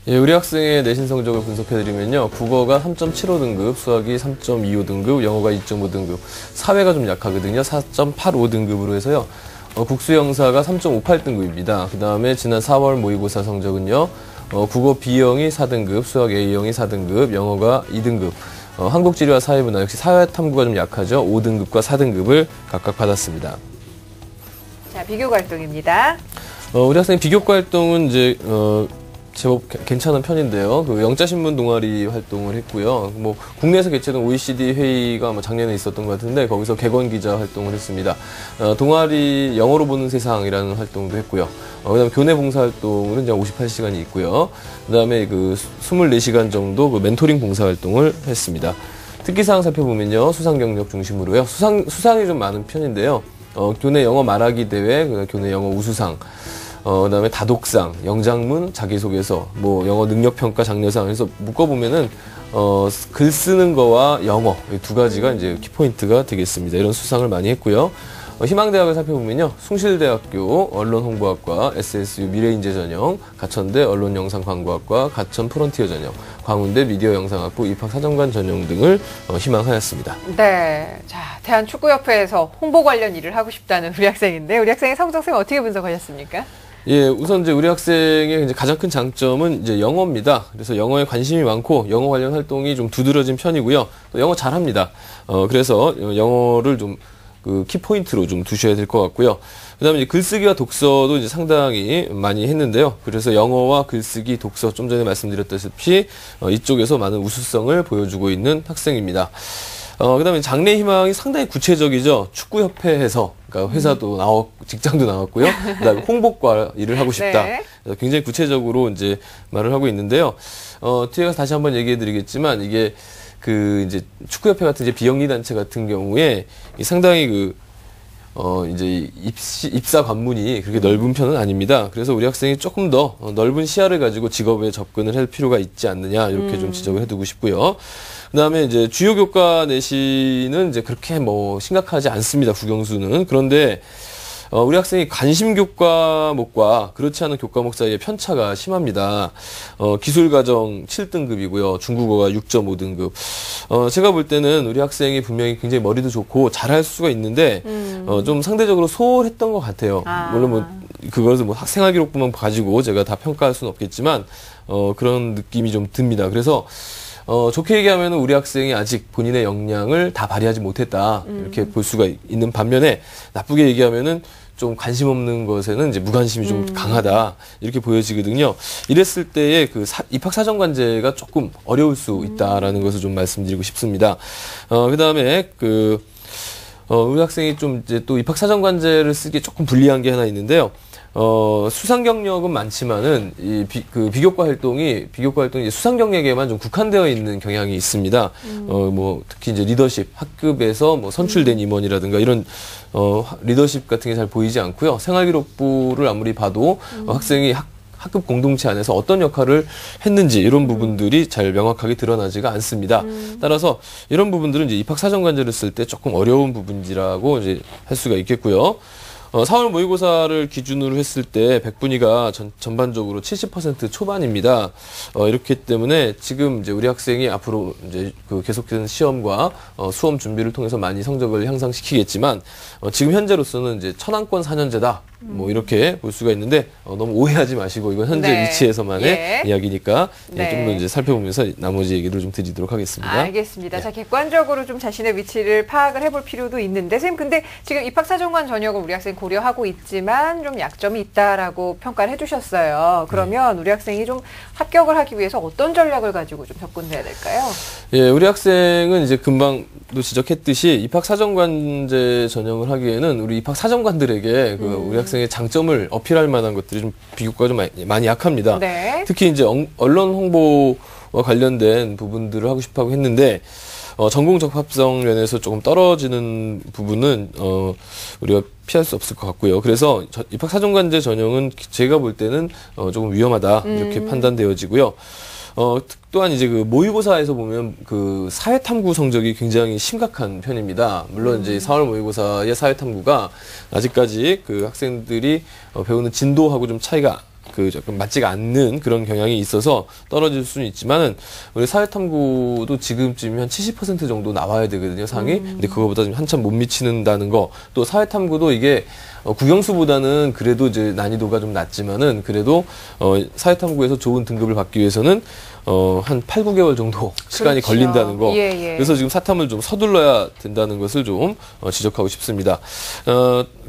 예, 우리 학생의 내신 성적을 분석해드리면요. 국어가 3.75등급, 수학이 3.25등급, 영어가 2.5등급, 사회가 좀 약하거든요. 4.85등급으로 해서요. 국수영사가 3.58등급입니다. 그 다음에 지난 4월 모의고사 성적은요. 국어 B형이 4등급, 수학 A형이 4등급, 영어가 2등급, 한국지리와 사회문화 역시 사회탐구가 좀 약하죠. 5등급과 4등급을 각각 받았습니다. 자, 비교과 활동입니다. 우리 학생의 비교과 활동은 이제 제법 괜찮은 편인데요. 그 영자신문 동아리 활동을 했고요. 뭐 국내에서 개최된 OECD 회의가 뭐 작년에 있었던 것 같은데 거기서 객원 기자 활동을 했습니다. 동아리 영어로 보는 세상이라는 활동도 했고요. 그다음에 교내 봉사 활동은 이제 58시간이 있고요. 그다음에 그 24시간 정도 그 멘토링 봉사 활동을 했습니다. 특기사항 살펴보면요. 수상 경력 중심으로요. 수상이 좀 많은 편인데요. 교내 영어 말하기 대회, 교내 영어 우수상, 그다음에 다독상, 영장문, 자기소개서, 뭐 영어 능력평가 장려상 해서 묶어보면은 글 쓰는 거와 영어 이 두 가지가 이제 키포인트가 되겠습니다. 이런 수상을 많이 했고요. 희망대학을 살펴보면요. 숭실대학교 언론홍보학과, SSU 미래인재 전형, 가천대 언론영상광고학과, 가천 프론티어 전형, 광운대 미디어영상학부 입학사정관 전형 등을 희망하였습니다. 네, 자 대한축구협회에서 홍보 관련 일을 하고 싶다는 우리 학생인데 우리 학생의 성적을 어떻게 분석하셨습니까? 예, 우선 이제 우리 학생의 이제 가장 큰 장점은 이제 영어입니다. 그래서 영어에 관심이 많고 영어 관련 활동이 좀 두드러진 편이고요. 또 영어 잘합니다. 그래서 영어를 좀 그 키포인트로 좀 두셔야 될 것 같고요. 그 다음에 이제 글쓰기와 독서도 이제 상당히 많이 했는데요. 그래서 영어와 글쓰기, 독서 좀 전에 말씀드렸다시피 이쪽에서 많은 우수성을 보여주고 있는 학생입니다. 그 다음에 장래 희망이 상당히 구체적이죠. 축구협회에서, 그러니까 회사도 직장도 나왔고요. 그 다음에 홍보과 일을 하고 싶다. 네. 굉장히 구체적으로 이제 말을 하고 있는데요. 뒤에 가서 다시 한번 얘기해 드리겠지만, 이게 이제 축구협회 같은 이제 비영리 단체 같은 경우에 상당히 이제 입사 관문이 그렇게 넓은 편은 아닙니다. 그래서 우리 학생이 조금 더 넓은 시야를 가지고 직업에 접근을 할 필요가 있지 않느냐, 이렇게 좀 지적을 해두고 싶고요. 그 다음에 이제 주요 교과 내신은 이제 그렇게 뭐 심각하지 않습니다. 국영수는. 그런데 우리 학생이 관심 교과목과 그렇지 않은 교과목 사이에 편차가 심합니다. 기술과정 7등급이고요. 중국어가 6.5등급. 제가 볼 때는 우리 학생이 분명히 굉장히 머리도 좋고 잘할 수가 있는데, 좀 상대적으로 소홀했던 것 같아요. 물론 뭐, 그것을 뭐 생활기록부만 가지고 제가 다 평가할 수는 없겠지만, 그런 느낌이 좀 듭니다. 그래서, 좋게 얘기하면 우리 학생이 아직 본인의 역량을 다 발휘하지 못했다. 이렇게 볼 수가 있는 반면에 나쁘게 얘기하면은 좀 관심 없는 것에는 이제 무관심이 좀 강하다. 이렇게 보여지거든요. 이랬을 때의 입학사정관제가 조금 어려울 수 있다라는 것을 좀 말씀드리고 싶습니다. 그 다음에 우리 학생이 좀 이제 또 입학사정관제를 쓰기에 조금 불리한 게 하나 있는데요. 수상 경력은 많지만은 비교과 활동이 수상 경력에만 좀 국한되어 있는 경향이 있습니다. 뭐 특히 이제 리더십 학급에서 뭐 선출된 임원이라든가 이런 리더십 같은 게 잘 보이지 않고요. 생활기록부를 아무리 봐도 학생이 학급 공동체 안에서 어떤 역할을 했는지 이런 부분들이 잘 명확하게 드러나지가 않습니다. 따라서 이런 부분들은 이제 입학사정관제를 쓸 때 조금 어려운 부분이라고 이제 할 수가 있겠고요. 4월 모의고사를 기준으로 했을 때 100분위가 전반적으로 70% 초반입니다. 이렇기 때문에 지금 이제 우리 학생이 앞으로 이제 계속되는 시험과 수험 준비를 통해서 많이 성적을 향상시키겠지만, 지금 현재로서는 이제 천왕권 4년제다. 뭐 이렇게 볼 수가 있는데 너무 오해하지 마시고 이건 현재 네. 위치에서만의 이야기니까 네. 좀 더 이제 살펴보면서 나머지 얘기를 좀 드리도록 하겠습니다. 알겠습니다. 자, 객관적으로 좀 자신의 위치를 파악을 해볼 필요도 있는데, 선생님 근데 지금 입학사정관 전형을 우리 학생 고려하고 있지만 좀 약점이 있다라고 평가를 해주셨어요. 그러면 우리 학생이 좀 합격을 하기 위해서 어떤 전략을 가지고 좀 접근해야 될까요? 예, 우리 학생은 이제 금방도 지적했듯이 입학사정관제 전형을 하기에는 우리 입학사정관들에게 우리 학생의 장점을 어필할 만한 것들이 좀 비교과가 좀 많이 약합니다. 네. 특히 이제 언론 홍보와 관련된 부분들을 하고 싶어 했는데, 전공 적합성 면에서 조금 떨어지는 부분은 우리가 피할 수 없을 것 같고요. 그래서 입학사정관제 전형은 제가 볼 때는 조금 위험하다 이렇게 판단되어지고요. 또한 이제 모의고사에서 보면 사회탐구 성적이 굉장히 심각한 편입니다. 물론 이제 4월 모의고사의 사회탐구가 아직까지 학생들이 배우는 진도하고 좀 차이가 조금 맞지가 않는 그런 경향이 있어서 떨어질 수는 있지만은 우리 사회탐구도 지금쯤이면 한 70% 정도 나와야 되거든요, 상이. 근데 그거보다 좀 한참 못 미치는다는 거. 또 사회탐구도 이게 국영수보다는 그래도 이제 난이도가 좀 낮지만은 그래도 사회탐구에서 좋은 등급을 받기 위해서는 한 8, 9개월 정도 시간이 그렇죠. 걸린다는 거. 예. 그래서 지금 사탐을 좀 서둘러야 된다는 것을 좀 지적하고 싶습니다.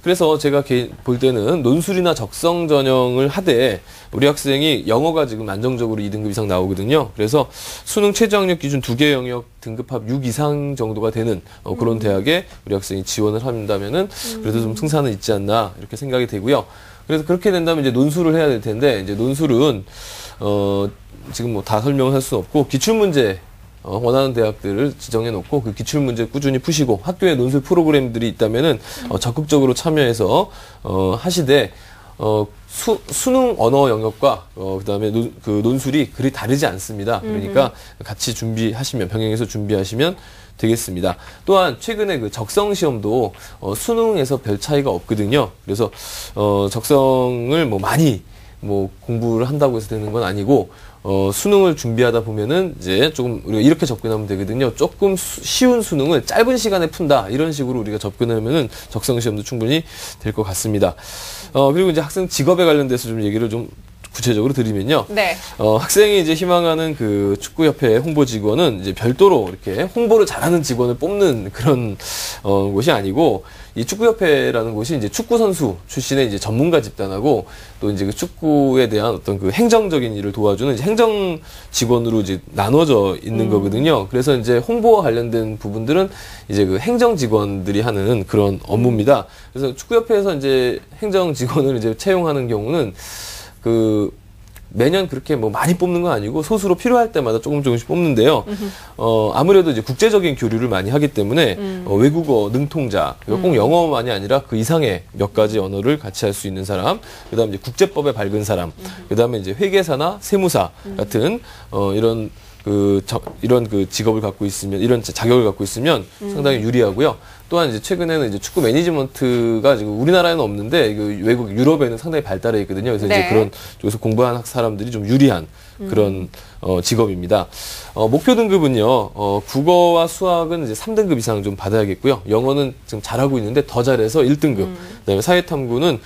그래서 제가 볼 때는 논술이나 적성 전형을 하되 우리 학생이 영어가 지금 안정적으로 2등급 이상 나오거든요. 그래서 수능 최저학력 기준 2개 영역 등급합 6 이상 정도가 되는 그런 대학에 우리 학생이 지원을 한다면은 그래도 좀 승산은 있지 않나 이렇게 생각이 되고요. 그래서 그렇게 된다면 이제 논술을 해야 될 텐데 이제 논술은 지금 뭐 다 설명을 할 수는 없고 기출문제 원하는 대학들을 지정해 놓고 그 기출문제 꾸준히 푸시고 학교에 논술 프로그램들이 있다면은 적극적으로 참여해서 하시되 수능 언어 영역과 그다음에 그 논술이 그리 다르지 않습니다. 그러니까 같이 준비하시면 병행해서 준비하시면 되겠습니다. 또한 최근에 그 적성 시험도 수능에서 별 차이가 없거든요. 그래서 적성을 뭐 많이 뭐 공부를 한다고 해서 되는 건 아니고 수능을 준비하다 보면은 이제 조금 우리가 이렇게 접근하면 되거든요. 조금 쉬운 수능을 짧은 시간에 푼다. 이런 식으로 우리가 접근하면은 적성 시험도 충분히 될 것 같습니다. 그리고 이제 학생 직업에 관련돼서 좀 얘기를 좀 구체적으로 드리면요. 네. 학생이 이제 희망하는 그 축구협회 홍보 직원은 이제 별도로 이렇게 홍보를 잘하는 직원을 뽑는 그런 곳이 아니고 이 축구협회라는 곳이 이제 축구 선수 출신의 이제 전문가 집단하고 또 이제 그 축구에 대한 어떤 그 행정적인 일을 도와주는 이제 행정 직원으로 이제 나눠져 있는 거거든요. 그래서 이제 홍보와 관련된 부분들은 이제 그 행정 직원들이 하는 그런 업무입니다. 그래서 축구협회에서 이제 행정 직원을 이제 채용하는 경우는 그 매년 그렇게 뭐 많이 뽑는 건 아니고 소수로 필요할 때마다 조금씩 뽑는데요. 아무래도 이제 국제적인 교류를 많이 하기 때문에 외국어 능통자, 꼭 영어만이 아니라 그 이상의 몇 가지 언어를 같이 할 수 있는 사람, 그다음에 이제 국제법에 밝은 사람, 그다음에 이제 회계사나 세무사 같은 이런 그 직업을 갖고 있으면, 이런 자격을 갖고 있으면 상당히 유리하고요. 또한 이제 최근에는 이제 축구 매니지먼트가 지금 우리나라에는 없는데 외국 유럽에는 상당히 발달해 있거든요. 그래서 네. 이제 그런 쪽에서 공부하는 사람들이 좀 유리한 그런 직업입니다. 목표 등급은요. 국어와 수학은 이제 3등급 이상 좀 받아야겠고요. 영어는 지금 잘하고 있는데 더 잘해서 1등급. 그다음에 사회탐구는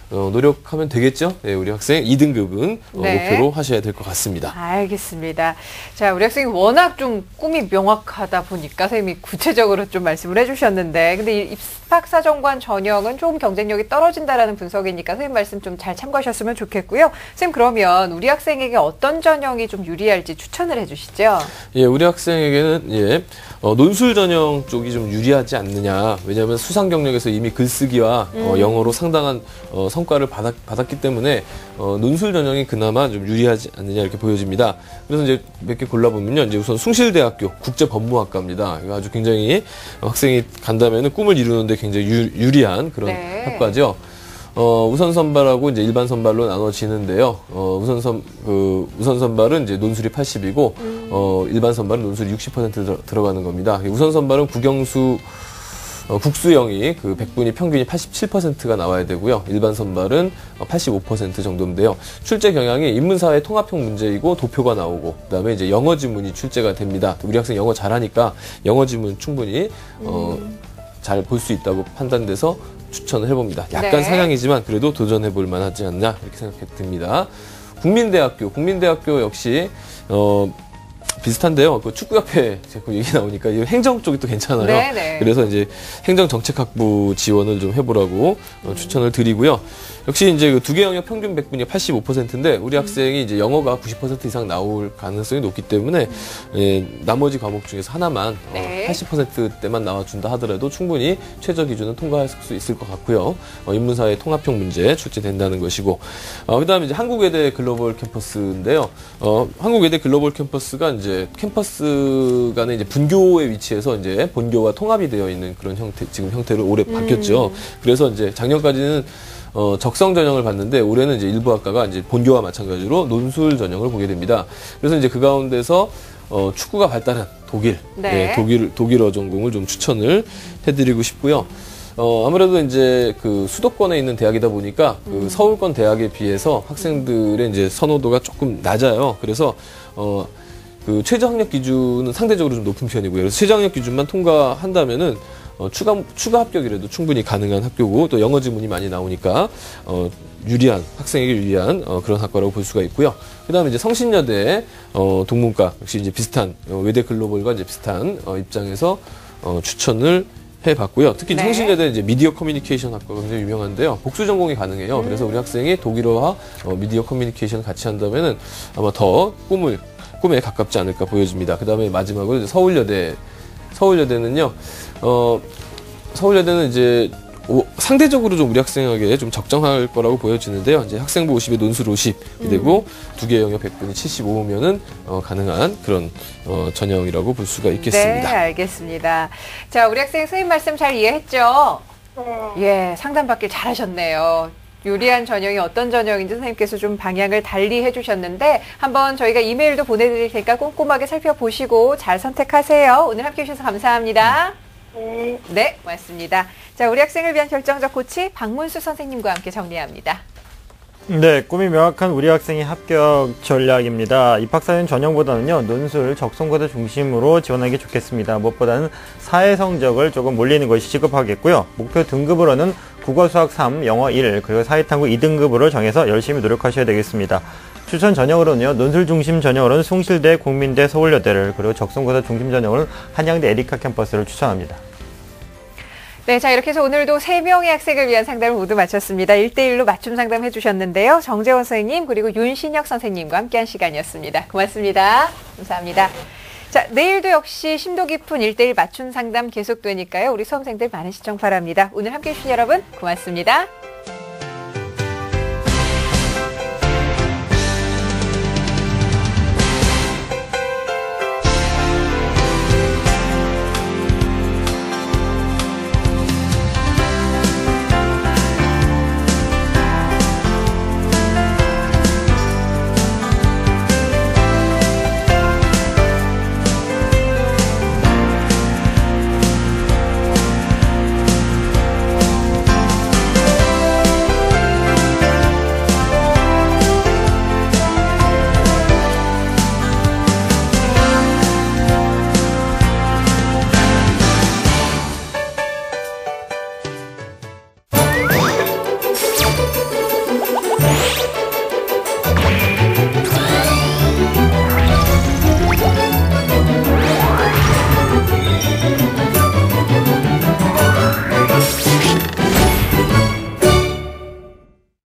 노력하면 되겠죠? 네, 우리 학생 2등급은 네. 목표로 하셔야 될 것 같습니다. 알겠습니다. 자, 우리 학생이 워낙 좀 꿈이 명확하다 보니까 선생님이 구체적으로 좀 말씀을 해주셨는데, 근데 이 입학사정관 전형은 좀 경쟁력이 떨어진다라는 분석이니까 선생님 말씀 좀 잘 참고하셨으면 좋겠고요. 선생님, 그러면 우리 학생에게 어떤 전형이 좀 유리할지 추천을 해주시죠? 예, 우리 학생에게는 논술 전형 쪽이 좀 유리하지 않느냐. 왜냐하면 수상 경력에서 이미 글쓰기와 영어로 상당한 성과를 받았기 때문에 논술 전형이 그나마 좀 유리하지 않느냐 이렇게 보여집니다. 그래서 이제 몇 개 골라보면요. 이제 우선 숭실대학교 국제법무학과입니다. 이거 아주 굉장히 학생이 간다면은 꿈을 이루는데 굉장히 유리한 그런 네. 학과죠. 우선 선발하고 이제 일반 선발로 나눠지는데요. 우선 선발은 이제 논술이 80이고, 일반 선발은 논술이 60% 들어가는 겁니다. 우선 선발은 국수형이 그 100분이 평균이 87%가 나와야 되고요. 일반 선발은 85% 정도인데요. 출제 경향이 인문사회 통합형 문제이고 도표가 나오고, 그다음에 이제 영어 지문이 출제가 됩니다. 우리 학생 영어 잘하니까 영어 지문 충분히 잘 볼 수 있다고 판단돼서 추천을 해봅니다. 약간 네. 상향이지만 그래도 도전해볼 만하지 않나 이렇게 생각이 듭니다. 국민대학교 역시 비슷한데요. 그 축구협회 자꾸 얘기 나오니까 이 행정 쪽이 또 괜찮아요. 네네. 그래서 이제 행정정책학부 지원을 좀 해보라고 추천을 드리고요. 역시 이제 그 2개 영역 평균 100분이 85%인데 우리 학생이 이제 영어가 90% 이상 나올 가능성이 높기 때문에 나머지 과목 중에서 하나만 네. 80%대만 나와준다 하더라도 충분히 최저 기준은 통과할 수 있을 것 같고요. 인문사회 통합형 문제 출제된다는 것이고, 그다음에 이제 한국외대 글로벌 캠퍼스인데요. 한국외대 글로벌 캠퍼스가 이제 캠퍼스 간의 이제 분교에 위치해서 이제 본교와 통합이 되어 있는 그런 지금 형태로 올해 바뀌었죠. 그래서 이제 작년까지는 적성 전형을 봤는데 올해는 이제 일부 학과가 이제 본교와 마찬가지로 논술 전형을 보게 됩니다. 그래서 이제 그 가운데서 축구가 발달한 독일, 네. 독일어 전공을 좀 추천을 해드리고 싶고요. 아무래도 이제 그 수도권에 있는 대학이다 보니까 그 서울권 대학에 비해서 학생들의 이제 선호도가 조금 낮아요. 그래서 그 최저 학력 기준은 상대적으로 좀 높은 편이고요. 그래서 최저 학력 기준만 통과한다면은 추가 합격이라도 충분히 가능한 학교고, 또 영어 지문이 많이 나오니까 학생에게 유리한 그런 학과라고 볼 수가 있고요. 그다음에 이제 성신여대 동문과 역시 이제 비슷한 외대 글로벌과 이제 비슷한 입장에서 추천을 해봤고요. 특히 네. 성신여대 이제 미디어 커뮤니케이션 학과가 굉장히 유명한데요. 복수 전공이 가능해요. 그래서 우리 학생이 독일어와 미디어 커뮤니케이션 같이 한다면은 아마 더 꿈에 가깝지 않을까 보여집니다. 그 다음에 마지막으로 이제 서울여대는요, 서울여대는 이제 상대적으로 좀 우리 학생에게 좀 적정할 거라고 보여지는데요. 이제 학생부 50에 논술 50 되고 두 개 영역 100분이 75면은 가능한 그런 전형이라고 볼 수가 있겠습니다. 네, 알겠습니다. 자, 우리 학생 선생님 말씀 잘 이해했죠? 예, 상담받길 잘하셨네요. 유리한 전형이 어떤 전형인지 선생님께서 좀 방향을 달리 해주셨는데 한번 저희가 이메일도 보내드릴 테니까 꼼꼼하게 살펴보시고 잘 선택하세요. 오늘 함께해 주셔서 감사합니다. 네, 고맙습니다. 자, 우리 학생을 위한 결정적 코치 박문수 선생님과 함께 정리합니다. 네, 꿈이 명확한 우리 학생의 합격 전략입니다. 입학사는 전형보다는요, 논술, 적성고사 중심으로 지원하는 게 좋겠습니다. 무엇보다는 사회 성적을 조금 몰리는 것이 시급하겠고요. 목표 등급으로는 국어, 수학 3, 영어 1, 그리고 사회탐구 2등급으로 정해서 열심히 노력하셔야 되겠습니다. 추천 전형으로는요, 논술 중심 전형으로는 숭실대, 국민대, 서울여대를, 그리고 적성고사 중심 전형으로는 한양대 에리카 캠퍼스를 추천합니다. 네, 자, 이렇게 해서 오늘도 3명의 학생을 위한 상담을 모두 마쳤습니다. 1대1로 맞춤 상담 해주셨는데요. 정재원 선생님 그리고 윤신혁 선생님과 함께한 시간이었습니다. 고맙습니다. 감사합니다. 자, 내일도 역시 심도 깊은 1대1 맞춤 상담 계속되니까요. 우리 수험생들 많은 시청 바랍니다. 오늘 함께해 주신 여러분 고맙습니다.